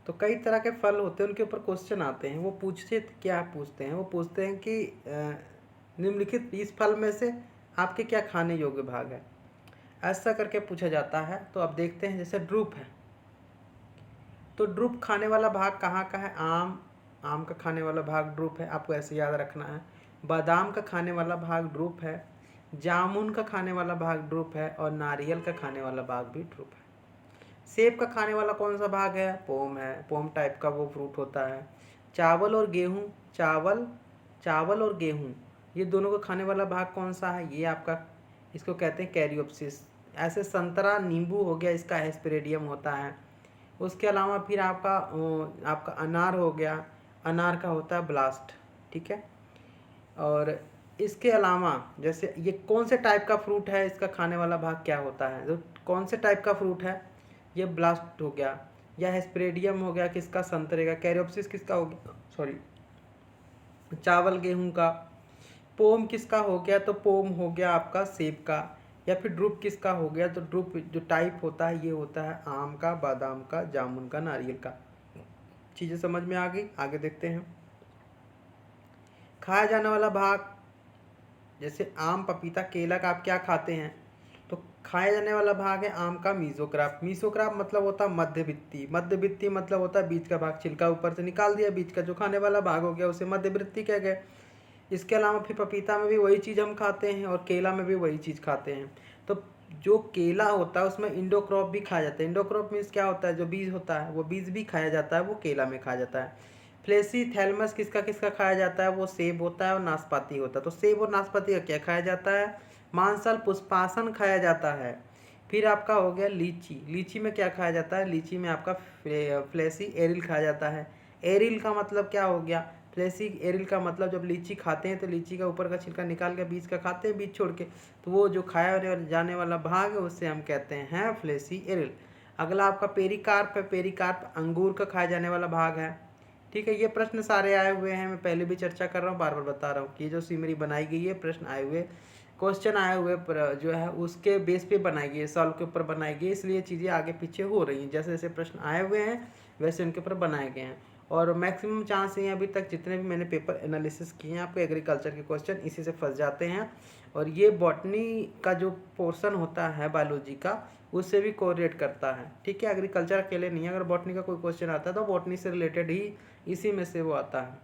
तो कई तरह के फल होते हैं, उनके ऊपर क्वेश्चन आते हैं। वो पूछते क्या पूछते हैं, वो पूछते हैं कि निम्नलिखित इस फल में से आपके क्या खाने योग्य भाग है, ऐसा करके पूछा जाता है। तो अब देखते हैं, जैसे ड्रूप है, तो ड्रूप खाने वाला भाग कहाँ का है, आम, आम का खाने वाला भाग ड्रूप है, आपको ऐसे याद रखना है। बादाम का खाने वाला भाग ड्रूप है, जामुन का खाने वाला भाग ड्रूप है, और नारियल का खाने वाला भाग भी ड्रूप है। सेब का खाने वाला कौन सा भाग है, पोम है, पोम टाइप का वो फ्रूट होता है। चावल और गेहूँ, चावल और गेहूँ, ये दोनों का खाने वाला भाग कौन सा है, ये आपका, इसको कहते हैं कैरियोप्सिस। ऐसे संतरा, नींबू हो गया, इसका एस्पेरेडियम होता है। उसके अलावा फिर आपका अनार हो गया, अनार का होता है ब्लास्ट। ठीक है। और इसके अलावा जैसे ये कौन से टाइप का फ्रूट है, इसका खाने वाला भाग क्या होता है, जो कौन से टाइप का फ्रूट है, ये ब्लास्ट हो गया, या हेस्पेरेडियम हो गया किसका, संतरे का। कैरियोप्सिस किसका हो गया, सॉरी, चावल गेहूं का। पोम किसका हो गया, तो पोम हो गया आपका सेब का। या फिर ड्रूप किसका हो गया, तो ड्रूप जो टाइप होता है ये होता है आम का, बादाम का, जामुन का, नारियल का। चीज़ें समझ में आ गई, आगे देखते हैं। खाया जाने वाला भाग, जैसे आम, पपीता, केला का आप क्या खाते हैं, तो खाया जाने वाला भाग है आम का मीजोक्राप। मीजोक्राप मतलब होता है मध्यवित्ती। मध्यवित्ती मतलब होता है बीच का भाग, छिलका ऊपर से निकाल दिया, बीच का जो खाने वाला भाग हो गया उसे मध्यवृत्ति कह गए। इसके अलावा फिर पपीता में भी वही चीज़ हम खाते हैं, और केला में भी वही चीज़ खाते हैं। तो जो केला होता है उसमें इंडोक्रॉप भी खाया जाता है। इंडोक्रॉप मीन्स क्या होता है, जो बीज होता है वो बीज भी खाया जाता है, वो केला में खाया जाता है। फ्लेसी थैलमस किसका किसका खाया जाता है, वो सेब होता है और नाशपाती होता है। तो सेब और नाशपाती का क्या खाया जाता है, मांसल पुष्पासन खाया जाता है। फिर आपका हो गया लीची। लीची में क्या खाया जाता है, लीची में आपका फ्लेसी एरिल खाया जाता है। एरिल का मतलब क्या हो गया, फ्लेसी एरिल का मतलब जब लीची खाते हैं तो लीची का ऊपर का छिलका निकाल के बीज का खाते हैं, बीज छोड़ के, तो वो जो खाया जाने वाला भाग है उससे हम कहते हैं फ्लेसी एरिल। अगला आपका पेरिकार्प है। पेरिकार्प अंगूर का खाया जाने वाला भाग है। ठीक है। ये प्रश्न सारे आए हुए हैं, मैं पहले भी चर्चा कर रहा हूँ, बार बार बता रहा हूँ कि जो सिमरी बनाई गई है, प्रश्न आए हुए, क्वेश्चन आए हुए जो है उसके बेस पे बनाई गई है, सॉल्व के ऊपर बनाई गई है, इसलिए चीज़ें आगे पीछे हो रही हैं। जैसे जैसे प्रश्न आए हुए हैं वैसे उनके ऊपर बनाए गए हैं। और मैक्सिमम चांस हैं अभी तक जितने भी मैंने पेपर एनालिसिस किए हैं, आपको एग्रीकल्चर के क्वेश्चन इसी से फंस जाते हैं। और ये बॉटनी का जो पोर्शन होता है बायोलॉजी का, उससे भी कोरिलेट करता है। ठीक है। एग्रीकल्चर अकेले नहीं है, अगर बॉटनी का कोई क्वेश्चन आता है तो बॉटनी से रिलेटेड ही इसी में से वो आता है।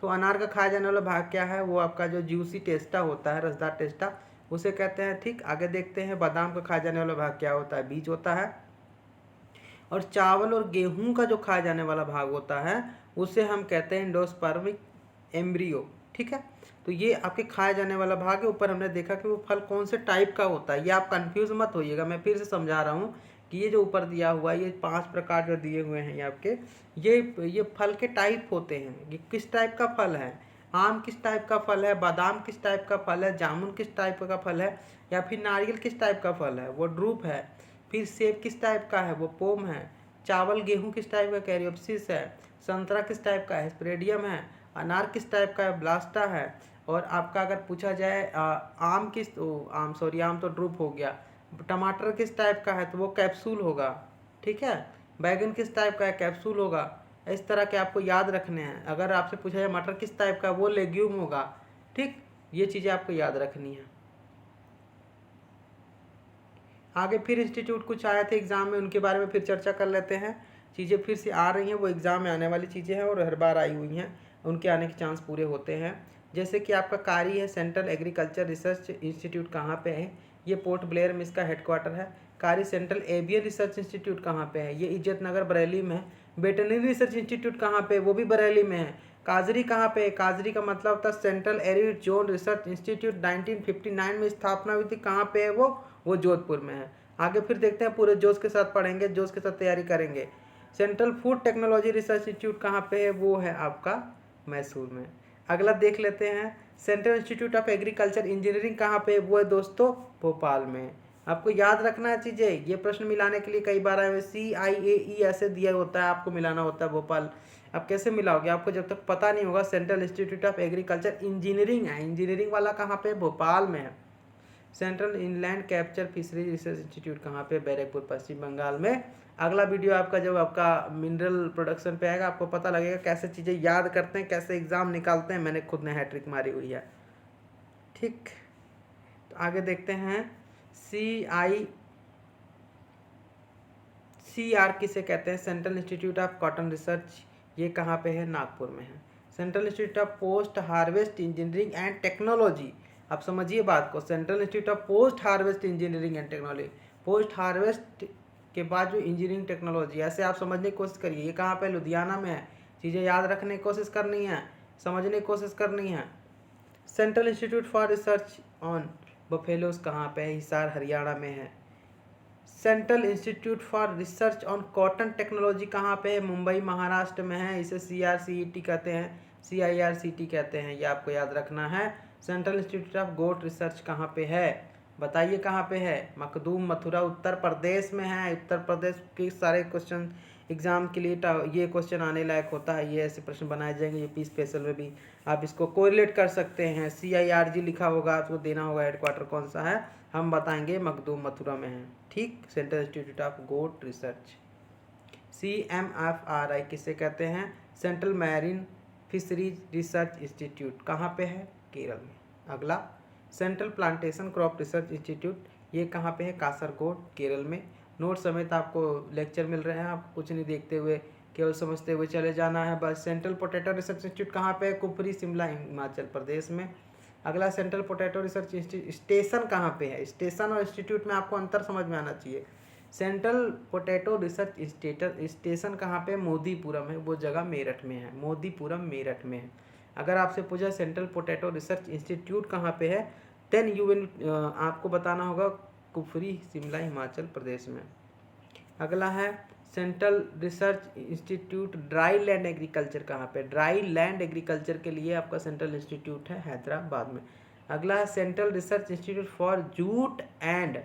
तो अनार का खाया जाने वाला भाग क्या है, वो आपका जो जूसी टेस्टा होता है, रसदार टेस्टा, उसे कहते हैं। ठीक, आगे देखते हैं बादाम का खाया जाने वाला भाग क्या होता है, बीज होता है। और चावल और गेहूं का जो खाया जाने वाला भाग होता है उसे हम कहते हैं एंडोस्पर्मिक एम्ब्रियो। ठीक है, तो ये आपके खाए जाने वाला भाग है। ऊपर हमने देखा कि वो फल कौन से टाइप का होता है, ये आप कंफ्यूज मत होइएगा, मैं फिर से समझा रहा हूँ कि ये जो ऊपर दिया हुआ है, ये 5 प्रकार जो दिए हुए हैं ये आपके, ये फल के टाइप होते हैं। ये किस टाइप का फल है, आम किस टाइप का फल है, बादाम किस टाइप का फल है, जामुन किस टाइप का फल है, या फिर नारियल किस टाइप का फल है, वो ड्रूप है। फिर सेब किस टाइप का है, वो पोम है। चावल गेहूं किस टाइप का, कैरियोप्सिस है। संतरा किस टाइप का है, स्प्रेडियम है। अनार किस टाइप का है, ब्लास्टा है। और आपका अगर पूछा जाए आम किस, आम सॉरी, आम तो ड्रूप हो गया। टमाटर किस टाइप का है, तो वो कैप्सूल होगा। ठीक है, बैगन किस टाइप का है, कैप्सूल होगा। इस तरह के आपको याद रखने हैं। अगर आपसे पूछा जाए मटर किस टाइप का, वो लेग्यूम होगा। ठीक, ये चीज़ें आपको याद रखनी है। आगे फिर इंस्टीट्यूट कुछ आए थे एग्ज़ाम में, उनके बारे में फिर चर्चा कर लेते हैं। चीज़ें फिर से आ रही हैं, वो एग्ज़ाम में आने वाली चीज़ें हैं और हर बार आई हुई हैं, उनके आने के चांस पूरे होते हैं। जैसे कि आपका कारी है, सेंट्रल एग्रीकल्चर रिसर्च इंस्टीट्यूट कहाँ पे है, ये पोर्ट ब्लेयर में इसका हेडक्वार्टर है। कारी सेंट्रल एवियन रिसर्च इंस्टीट्यूट कहाँ पे है, ये इज्जत नगर बरेली में है। वेटरनरी रिसर्च इंस्टीट्यूट कहाँ पे, वो भी बरेली में है। काजरी कहाँ पे है, काजरी का मतलब था central arid zone research institute, 1959 में स्थापना हुई थी। कहाँ पे है वो जोधपुर में है। आगे फिर देखते हैं, पूरे जोश के साथ पढ़ेंगे, जोश के साथ तैयारी करेंगे। Central food technology research institute कहाँ पे है, वो है आपका मैसूर में। अगला देख लेते हैं, central institute of agriculture engineering कहाँ पे है, वो है दोस्तों भोपाल में। आपको याद रखना है चीज़ें, ये प्रश्न मिलाने के लिए कई बार आए हुए, CIAE ऐसे दिया होता है, आपको मिलाना होता है भोपाल। आप कैसे मिलाओगे, आपको जब तक पता नहीं होगा। Central institute of agriculture engineering है, इंजीनियरिंग वाला कहाँ पे, भोपाल में है। Central inland capture fisheries research institute कहाँ पे, बैरकपुर पश्चिम बंगाल में। अगला वीडियो आपका जब आपका मिनरल प्रोडक्शन पे आएगा, आपको पता लगेगा कैसे चीज़ें याद करते हैं, कैसे एग्जाम निकालते हैं। मैंने खुद ने हैट्रिक मारी हुई है। ठीक, तो आगे देखते हैं, CR किसे कहते हैं, central institute of cotton research, ये कहाँ पे है, नागपुर में है। Central institute of post harvest engineering and technology, आप समझिए बात को, central institute of post harvest engineering and technology, post harvest के बाद जो इंजीनियरिंग टेक्नोलॉजी, ऐसे आप समझने की कोशिश करिए। ये कहाँ पे, लुधियाना में है। चीज़ें याद रखने की कोशिश करनी है, समझने की कोशिश करनी है। Central institute for research on buffaloes कहाँ पे है, हिसार हरियाणा में है। Central institute for research on cotton technology कहाँ पे है, मुंबई महाराष्ट्र में है। इसे CRCET कहते हैं, CIRCT कहते हैं, ये आपको याद रखना है। Central institute of goat research कहाँ पे है, बताइए कहाँ पे है, मखदूम मथुरा उत्तर प्रदेश में है। उत्तर प्रदेश के सारे क्वेश्चन एग्जाम के लिए ये क्वेश्चन आने लायक होता है, ये ऐसे प्रश्न बनाए जाएंगे यूपी स्पेशल में भी। आप इसको कोरिलेट कर सकते हैं, CIRG लिखा होगा, आपको देना होगा हेडक्वार्टर कौन सा है, हम बताएंगे मखदूम मथुरा में है। ठीक, central institute of goat research. CMFRI किसे कहते हैं, central marine fisheries research institute, कहाँ पे है, केरल में। अगला, central plantation crop research institute, ये कहाँ पे है, कासरगोड, केरल में। नोट समेत आपको लेक्चर मिल रहे हैं, आप कुछ नहीं देखते हुए, केवल समझते हुए चले जाना है बस। सेंट्रल पोटैटो रिसर्च इंस्टीट्यूट कहाँ पे है, कुफरी, शिमला, हिमाचल प्रदेश में। अगला, सेंट्रल पोटैटो रिसर्च स्टेशन कहाँ पे है, स्टेशन और इंस्टीट्यूट में आपको अंतर समझ में आना चाहिए। सेंट्रल पोटैटो रिसर्च स्टेशन कहाँ पे, मोदीपुरम है, वो जगह मेरठ में है, मोदीपुरम मेरठ में है। अगर आपसे पूछा सेंट्रल पोटैटो रिसर्च इंस्टीट्यूट कहाँ पे है, देन यू विल आपको बताना होगा कुफरी, शिमला, हिमाचल प्रदेश में। अगला है, central research institute dry land agriculture कहाँ पे, ड्राई लैंड एग्रीकल्चर के लिए आपका सेंट्रल इंस्टीट्यूट है हैदराबाद में। अगला है, central research institute for jute and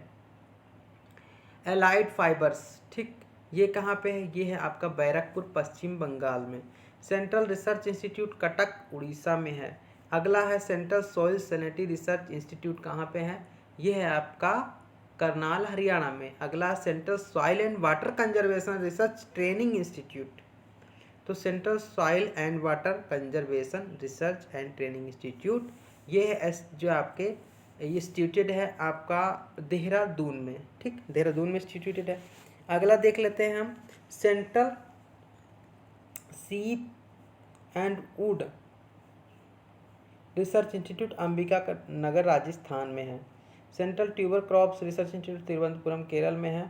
allied fibres. ठीक, ये कहाँ पे है, ये है आपका बैरकपुर पश्चिम बंगाल में। Central research institute Cuttack Orissa में है। अगला है, central soil sanitary research institute कहाँ पे है, ये है आपका करनाल हरियाणा में। अगला, central soil and water conservation research training institute, तो central soil and water conservation research and training institute, ये है जो आपके ये इंस्टीट्यूट है आपका देहरादून में। ठीक, देहरादून में इंस्टीट्यूट है। अगला देख लेते हैं हम, central sheep and wool research institute Ambika Nagar Rajasthan में है। Central tuber crops research institute Thiruvananthapuram Kerala में है।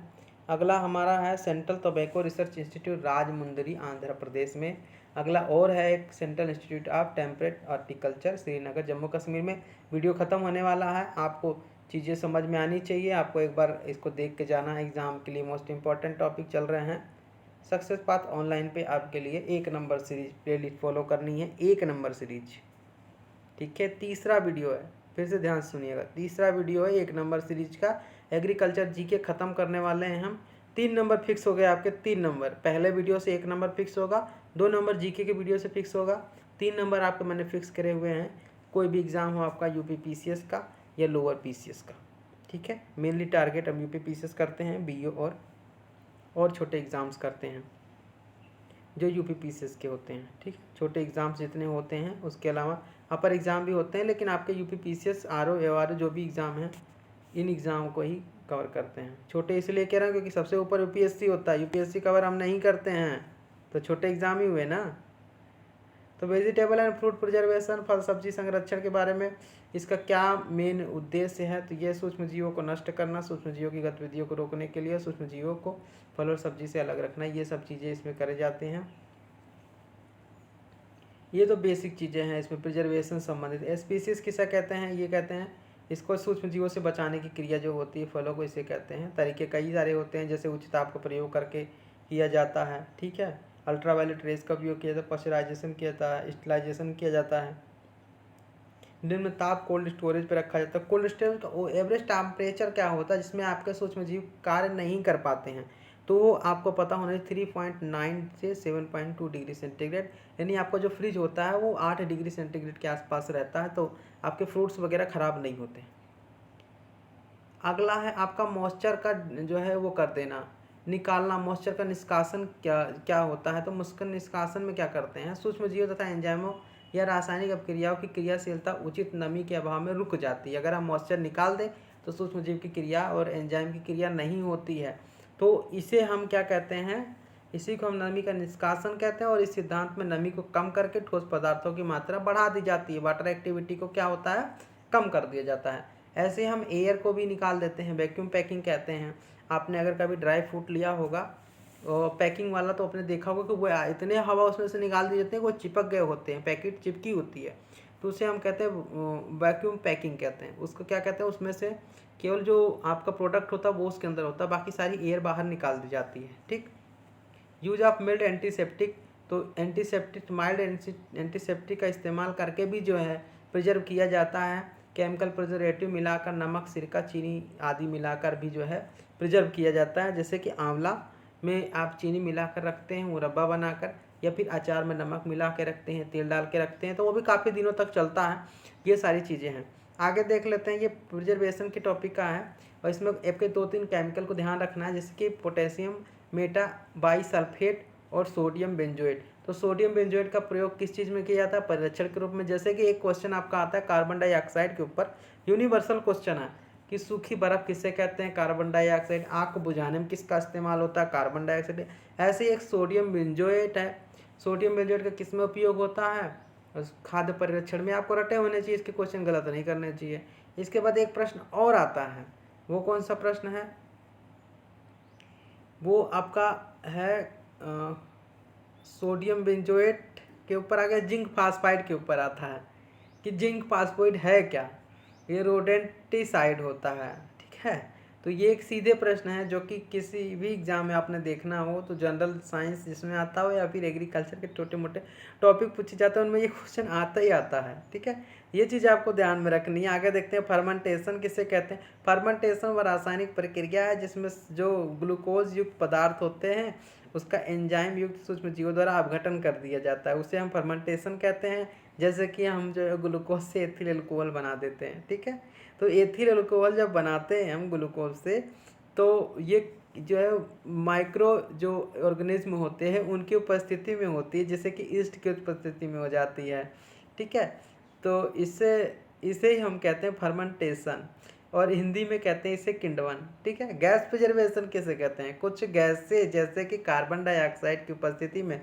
अगला हमारा है central tobacco research institute Rajahmundry Andhra Pradesh में। अगला और है एक central institute of temperate horticulture Srinagar Jammu Kashmir में। वीडियो ख़त्म होने वाला है, आपको चीज़ें समझ में आनी चाहिए, आपको एक बार इसको देख के जाना है। एग्ज़ाम के लिए मोस्ट इंपॉर्टेंट टॉपिक चल रहे हैं। सक्सेस पाथ ऑनलाइन पे आपके लिए 1 नंबर सीरीज प्लेलिस्ट फॉलो करनी है, 1 नंबर सीरीज, ठीक है। तीसरा वीडियो है, फिर से ध्यान से सुनिएगा, तीसरा वीडियो है 1 नंबर सीरीज का। एग्रीकल्चर जीके ख़त्म करने वाले हैं हम। 3 नंबर फिक्स हो गए आपके, 3 नंबर पहले वीडियो से 1 नंबर फिक्स होगा, 2 नंबर जीके के वीडियो से फिक्स होगा, 3 नंबर आपके मैंने फिक्स करे हुए हैं। कोई भी एग्ज़ाम हो आपका यूपी पीसीएस का या लोअर पीसीएस का, ठीक है। मेनली टारगेट हम यूपी पीसीएस करते हैं, बीओ और छोटे एग्ज़ाम्स करते हैं जो यूपी पीसीएस के होते हैं, ठीक है। छोटे एग्ज़ाम्स जितने होते हैं, उसके अलावा अपर एग्ज़ाम भी होते हैं, लेकिन आपके यूपी पीसीएस आरओ एआरओ जो भी एग्ज़ाम हैं, इन एग्ज़ाम को ही कवर करते हैं। छोटे इसलिए कह रहा हूँ क्योंकि सबसे ऊपर यूपीएससी होता है, यूपीएससी कवर हम नहीं करते हैं, तो छोटे एग्ज़ाम ही हुए ना। तो वेजिटेबल एंड फ्रूट प्रिजर्वेशन, फल सब्जी संरक्षण के बारे में इसका क्या मेन उद्देश्य है, तो ये सूक्ष्म जीवों को नष्ट करना, सूक्ष्म जीवों की गतिविधियों को रोकने के लिए सूक्ष्म जीवों को फल और सब्जी से अलग रखना, ये सब चीज़ें इसमें करे जाते हैं। ये तो बेसिक चीज़ें हैं इसमें प्रिजर्वेशन संबंधित। स्पीसीज किसे कहते हैं, ये कहते हैं इसको सूक्ष्म जीवों से बचाने की क्रिया जो होती है फलों को, इसे कहते हैं। तरीके कई सारे होते हैं, जैसे उच्च ताप का प्रयोग करके किया जाता है, ठीक है। अल्ट्रावायलेट रेज का उपयोग किया जाता है, पाश्चराइजेशन किया जाता है, स्टलाइजेशन किया जाता है, निम्न ताप कोल्ड स्टोरेज पर रखा जाता है। कोल्ड स्टोरेज का एवरेज टेम्परेचर क्या होता है जिसमें आपके सूक्ष्म जीव कार्य नहीं कर पाते हैं, तो वो आपको पता होना चाहिए 3.9 से 7.2 डिग्री सेंटीग्रेड। यानी आपका जो फ्रिज होता है वो 8 डिग्री सेंटीग्रेड के आसपास रहता है, तो आपके फ्रूट्स वगैरह ख़राब नहीं होते। अगला है आपका मॉइस्चर का जो है वो कर देना, निकालना। मॉइस्चर का निष्कासन क्या होता है, तो मुस्किल निष्कासन में क्या करते हैं, सूक्ष्म जीवों तथा एंजाइमों या रासायनिक अपक्रियाओं की क्रियाशीलता उचित नमी के अभाव में रुक जाती है। अगर हम मॉइस्चर निकाल दें तो सूक्ष्म जीव की क्रिया और एंजाइम की क्रिया नहीं होती है, तो इसे हम क्या कहते हैं, इसी को हम नमी का निष्कासन कहते हैं। और इस सिद्धांत में नमी को कम करके ठोस पदार्थों की मात्रा बढ़ा दी जाती है, वाटर एक्टिविटी को क्या होता है, कम कर दिया जाता है। ऐसे हम एयर को भी निकाल देते हैं, वैक्यूम पैकिंग कहते हैं। आपने अगर कभी ड्राई फ्रूट लिया होगा और पैकिंग वाला, तो आपने देखा होगा कि वो इतने हवा उसमें से निकाल दी जाती है, वो चिपक गए होते हैं, पैकेट चिपकी होती है, तो उसे हम कहते हैं वैक्यूम पैकिंग कहते हैं। उसको क्या कहते हैं, उसमें से केवल जो आपका प्रोडक्ट होता है वो उसके अंदर होता है, बाकी सारी एयर बाहर निकाल दी जाती है, ठीक। यूज ऑफ मिल्ड एंटीसेप्टिक, तो एंटीसेप्टिक माइल्ड एंटीसेप्टिक का इस्तेमाल करके भी जो है प्रिजर्व किया जाता है। केमिकल प्रिजर्वेटिव मिलाकर, नमक, सिरका, चीनी आदि मिलाकर भी जो है प्रिजर्व किया जाता है। जैसे कि आंवला में आप चीनी मिलाकर रखते हैं मुरब्बा बनाकर, या फिर अचार में नमक मिला के रखते हैं, तेल डाल के रखते हैं, तो वो भी काफ़ी दिनों तक चलता है। ये सारी चीज़ें हैं। आगे देख लेते हैं, ये प्रिजर्वेशन के टॉपिक का है, और इसमें आपके 2-3 केमिकल को ध्यान रखना है, जैसे कि पोटेशियम मेटा बाइसल्फेट और सोडियम बेंजोएट। तो सोडियम बेंजोएट का प्रयोग किस चीज़ में किया जाता है, परिरक्षण के रूप में। जैसे कि एक क्वेश्चन आपका आता है कार्बन डाइऑक्साइड के ऊपर, यूनिवर्सल क्वेश्चन है कि सूखी बर्फ किसे कहते हैं, कार्बन डाइऑक्साइड। आग को बुझाने में किसका इस्तेमाल होता है, कार्बन डाइऑक्साइड। ऐसे एक सोडियम बेंजोएट है, सोडियम बेंजोएट का किस में उपयोग होता है, खाद्य परिरक्षण में। आपको रटे होने चाहिए, इसके क्वेश्चन गलत नहीं करने चाहिए। इसके बाद एक प्रश्न और आता है, वो कौन सा प्रश्न है, वो आपका है सोडियम बेंजोएट के ऊपर आ गया, जिंक फास्फाइड के ऊपर आता है कि जिंक फास्फाइड है क्या, ये रोडेंटिसाइड होता है, ठीक है। तो ये एक सीधे प्रश्न है जो कि किसी भी एग्जाम में आपने देखना हो, तो जनरल साइंस जिसमें आता हो या फिर एग्रीकल्चर के छोटे मोटे टॉपिक पूछे जाते हैं, उनमें ये क्वेश्चन आता ही आता है, ठीक है। ये चीज़ आपको ध्यान में रखनी है। आगे देखते हैं फर्मेंटेशन किसे कहते हैं। फर्मेंटेशन वह रासायनिक प्रक्रिया है जिसमें जो ग्लूकोज युक्त पदार्थ होते हैं उसका एंजाइम युक्त सूक्ष्म जीवों द्वारा अपघटन कर दिया जाता है, उसे हम फर्मेंटेशन कहते हैं। जैसे कि हम जो है ग्लूकोज से एथिल एल्कोहल बना देते हैं, ठीक है। तो एथिल एल्कोहल जब बनाते हैं हम ग्लूकोज से, तो ये जो है माइक्रो जो ऑर्गेनिज्म होते हैं उनकी उपस्थिति में होती है, जैसे कि ईस्ट की उपस्थिति में हो जाती है, ठीक है। तो इसे ही हम कहते हैं फर्मेंटेशन, और हिंदी में कहते हैं इसे किण्वन, ठीक है। गैस प्रिजर्वेशन किसे कहते हैं, कुछ गैस से जैसे कि कार्बन डाइऑक्साइड की उपस्थिति में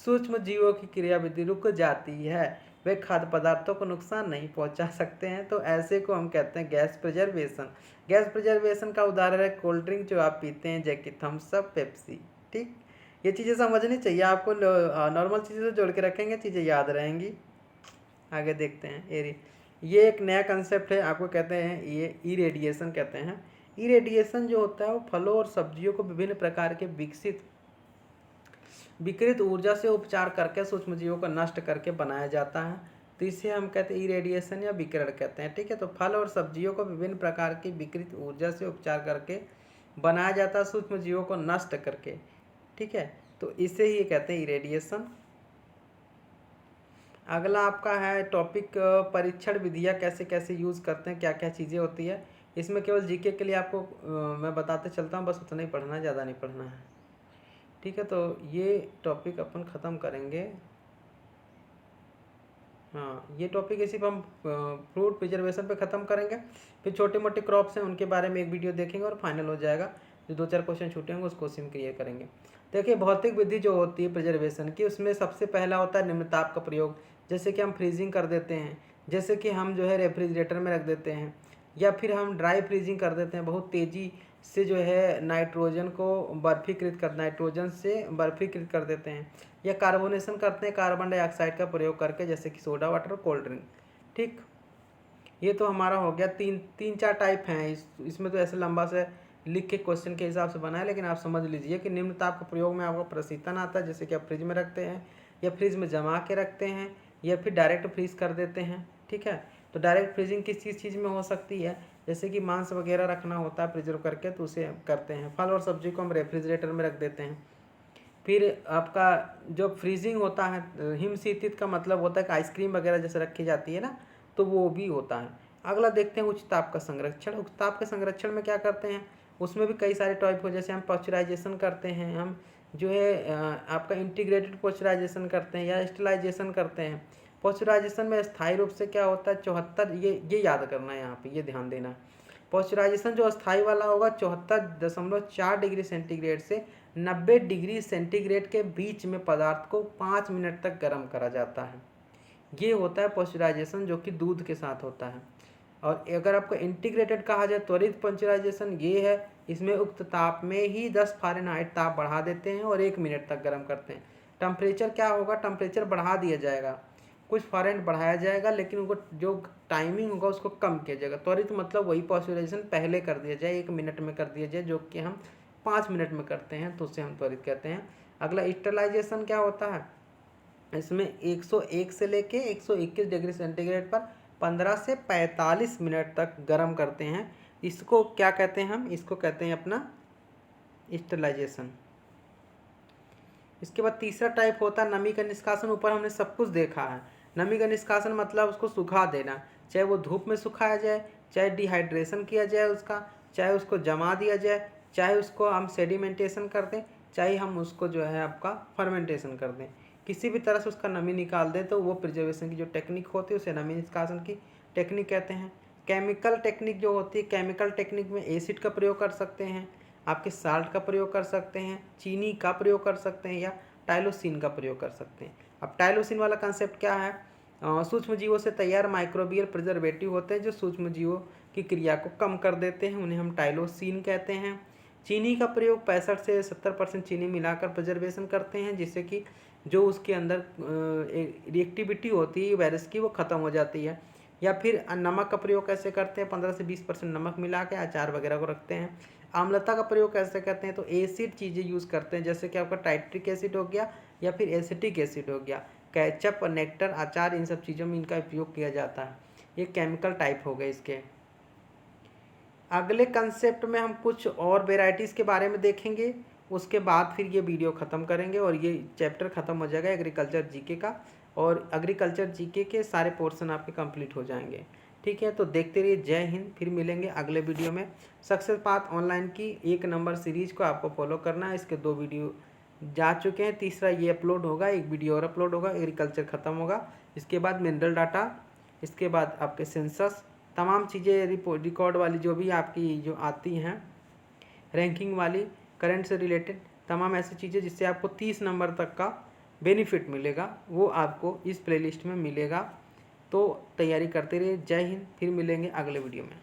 सूक्ष्म जीवों की क्रियाविधि रुक जाती है, वे खाद्य पदार्थों को नुकसान नहीं पहुंचा सकते हैं, तो ऐसे को हम कहते हैं गैस प्रिजर्वेशन। गैस प्रिजर्वेशन का उदाहरण है कोल्ड ड्रिंक जो आप पीते हैं, जैसे थम्स अप, पेप्सी। ठीक, ये चीज़ें समझनी चाहिए आपको, नॉर्मल चीज़ें से जोड़ के रखेंगे चीज़ें याद रहेंगी। आगे देखते हैं, ये एक नया कंसेप्ट है, आपको कहते हैं ये इरेडिएशन कहते हैं। इरेडिएशन जो होता है वो फलों और सब्जियों को विभिन्न प्रकार के विकृत ऊर्जा से उपचार करके सूक्ष्मजीवों को नष्ट करके बनाया जाता है, तो इसे हम कहते हैं इरेडिएशन या विकिरण कहते हैं। ठीक है, तो फल और सब्जियों को विभिन्न प्रकार की विकृत ऊर्जा से उपचार करके बनाया जाता है, सूक्ष्मजीवों को नष्ट करके। ठीक है, तो इसे ही कहते हैं इरेडिएशन। अगला आपका है टॉपिक परीक्षण विधियाँ कैसे कैसे यूज़ करते हैं, क्या क्या चीज़ें होती है। इसमें केवल जीके के लिए आपको मैं बताते चलता हूँ, बस उतना ही पढ़ना है, ज़्यादा नहीं पढ़ना है। ठीक है, तो ये टॉपिक अपन ख़त्म करेंगे। हाँ, ये टॉपिक इसी पर हम फ्रूट प्रिजर्वेशन पे ख़त्म करेंगे, फिर छोटे मोटे क्रॉप्स हैं उनके बारे में एक वीडियो देखेंगे और फाइनल हो जाएगा। जो 2-4 क्वेश्चन छूटे होंगे उसको उसी में क्लियर करेंगे। देखिए, भौतिक विधि जो होती है प्रिजर्वेशन की, उसमें सबसे पहला होता है निम्न ताप का प्रयोग। जैसे कि हम फ्रीजिंग कर देते हैं, जैसे कि हम जो है रेफ्रिजरेटर में रख देते हैं, या फिर हम ड्राई फ्रीजिंग कर देते हैं, बहुत तेज़ी से जो है नाइट्रोजन से बर्फीकृत कर देते हैं, या कार्बोनेशन करते हैं कार्बन डाइऑक्साइड का प्रयोग करके, जैसे कि सोडा वाटर और कोल्ड ड्रिंक। ठीक, ये तो हमारा हो गया। तीन चार टाइप हैं। इसमें तो ऐसे लंबा से लिख के क्वेश्चन के हिसाब से बना है, लेकिन आप समझ लीजिए कि निम्न ताप का प्रयोग में आपका प्रशीतन आता है, जैसे कि आप फ्रिज में रखते हैं या फ्रिज में जमा के रखते हैं या फिर डायरेक्ट फ्रीज कर देते हैं। ठीक है, तो डायरेक्ट फ्रीजिंग किस चीज़ में हो सकती है, जैसे कि मांस वगैरह रखना होता है प्रिजर्व करके, तो उसे करते हैं। फल और सब्जी को हम रेफ्रिजरेटर में रख देते हैं। फिर आपका जो फ्रीजिंग होता है, हिमशीतित का मतलब होता है कि आइसक्रीम वगैरह जैसे रखी जाती है ना, तो वो भी होता है। अगला देखते हैं उच्च ताप का संरक्षण। उच्च ताप के संरक्षण में क्या करते हैं, उसमें भी कई सारे टाइप हो, जैसे हम पॉस्चराइजेशन करते हैं, हम जो है आपका इंटीग्रेटेड पॉस्चराइजेशन करते हैं या स्टेलाइजेशन करते हैं। पॉस्चराइजेशन में स्थायी रूप से क्या होता है 74, ये याद करना है यहाँ पे, ये ध्यान देना। पॉस्चराइजेशन जो स्थायी वाला होगा 74.4 डिग्री सेंटीग्रेड से 90 डिग्री सेंटीग्रेड के बीच में पदार्थ को 5 मिनट तक गर्म करा जाता है। ये होता है पॉस्चराइजेशन, जो कि दूध के साथ होता है। और अगर आपको इंटीग्रेटेड कहा जाए त्वरित पॉस्चराइजेशन, ये है इसमें उक्त ताप में ही 10 फ़ारेनहाइट ताप बढ़ा देते हैं और 1 मिनट तक गर्म करते हैं। टेम्परेचर क्या होगा, टेम्परेचर बढ़ा दिया जाएगा, कुछ फ़ारेनहाइट बढ़ाया जाएगा, लेकिन उनको जो टाइमिंग होगा उसको कम किया जाएगा। त्वरित मतलब वही पॉस्चराइजेशन पहले कर दिया जाए, 1 मिनट में कर दिया जाए, जो कि हम 5 मिनट में करते हैं, तो उसे हम त्वरित कहते हैं। अगला स्टेलाइजेशन क्या होता है, इसमें 101 से लेके 121 डिग्री सेंटीग्रेड पर 15 से 45 मिनट तक गर्म करते हैं। इसको क्या कहते हैं, हम इसको कहते हैं अपना स्टेलाइजेशन। इसके बाद तीसरा टाइप होता है नमी का निष्कासन। ऊपर हमने सब कुछ देखा है। नमी का निष्कासन मतलब उसको सुखा देना, चाहे वो धूप में सुखाया जाए, चाहे डिहाइड्रेशन किया जाए उसका, चाहे उसको जमा दिया जाए, चाहे उसको हम सेडिमेंटेशन कर दें, चाहे हम उसको जो है आपका फर्मेंटेशन कर दें, किसी भी तरह से उसका नमी निकाल दें, तो वो प्रिजर्वेशन की जो टेक्निक होती है उसे नमी निष्कासन की टेक्निक कहते हैं। केमिकल टेक्निक जो होती है, केमिकल टेक्निक में एसिड का प्रयोग कर सकते हैं, आपके साल्ट का प्रयोग कर सकते हैं, चीनी का प्रयोग कर सकते हैं, या टाइलोसिन का प्रयोग कर सकते हैं। अब टाइलोसिन वाला कंसेप्ट क्या है, सूक्ष्म जीवों से तैयार माइक्रोबियल प्रिजर्वेटिव होते हैं जो सूक्ष्म जीवों की क्रिया को कम कर देते हैं, उन्हें हम टाइलोसिन कहते हैं। चीनी का प्रयोग 65 से 70% चीनी मिलाकर प्रिजर्वेशन करते हैं, जिससे कि जो उसके अंदर रिएक्टिविटी होती है वायरस की वो ख़त्म हो जाती है। या फिर नमक का प्रयोग कैसे करते हैं, 15 से 20% नमक मिला के अचार वगैरह को रखते हैं। आम्लता का प्रयोग कैसे करते हैं, तो एसिड चीज़ें यूज़ करते हैं, जैसे कि आपका टाइट्रिक एसिड हो गया या फिर एसिटिक एसिड हो गया, केचप और नेक्टर, अचार, इन सब चीज़ों में इनका उपयोग किया जाता है। ये केमिकल टाइप हो गए इसके। अगले कंसेप्ट में हम कुछ और वेराइटीज़ के बारे में देखेंगे, उसके बाद फिर ये वीडियो ख़त्म करेंगे और ये चैप्टर ख़त्म हो जाएगा एग्रीकल्चर जीके का, और एग्रीकल्चर जीके के सारे पोर्शन आपके कंप्लीट हो जाएंगे। ठीक है, तो देखते रहिए। जय हिंद। फिर मिलेंगे अगले वीडियो में। सक्सेस पाथ ऑनलाइन की 1 नंबर सीरीज़ को आपको फॉलो करना है। इसके 2 वीडियो जा चुके हैं, तीसरा ये अपलोड होगा, 1 वीडियो और अपलोड होगा, एग्रीकल्चर ख़त्म होगा। इसके बाद मिनरल डाटा, इसके बाद आपके सेंसस, तमाम चीज़ें रिकॉर्ड वाली जो भी आपकी जो आती हैं, रैंकिंग वाली, करंट से रिलेटेड तमाम ऐसी चीज़ें जिससे आपको 30 नंबर तक का बेनिफिट मिलेगा वो आपको इस प्लेलिस्ट में मिलेगा। तो तैयारी करते रहिए। जय हिंद, फिर मिलेंगे अगले वीडियो में।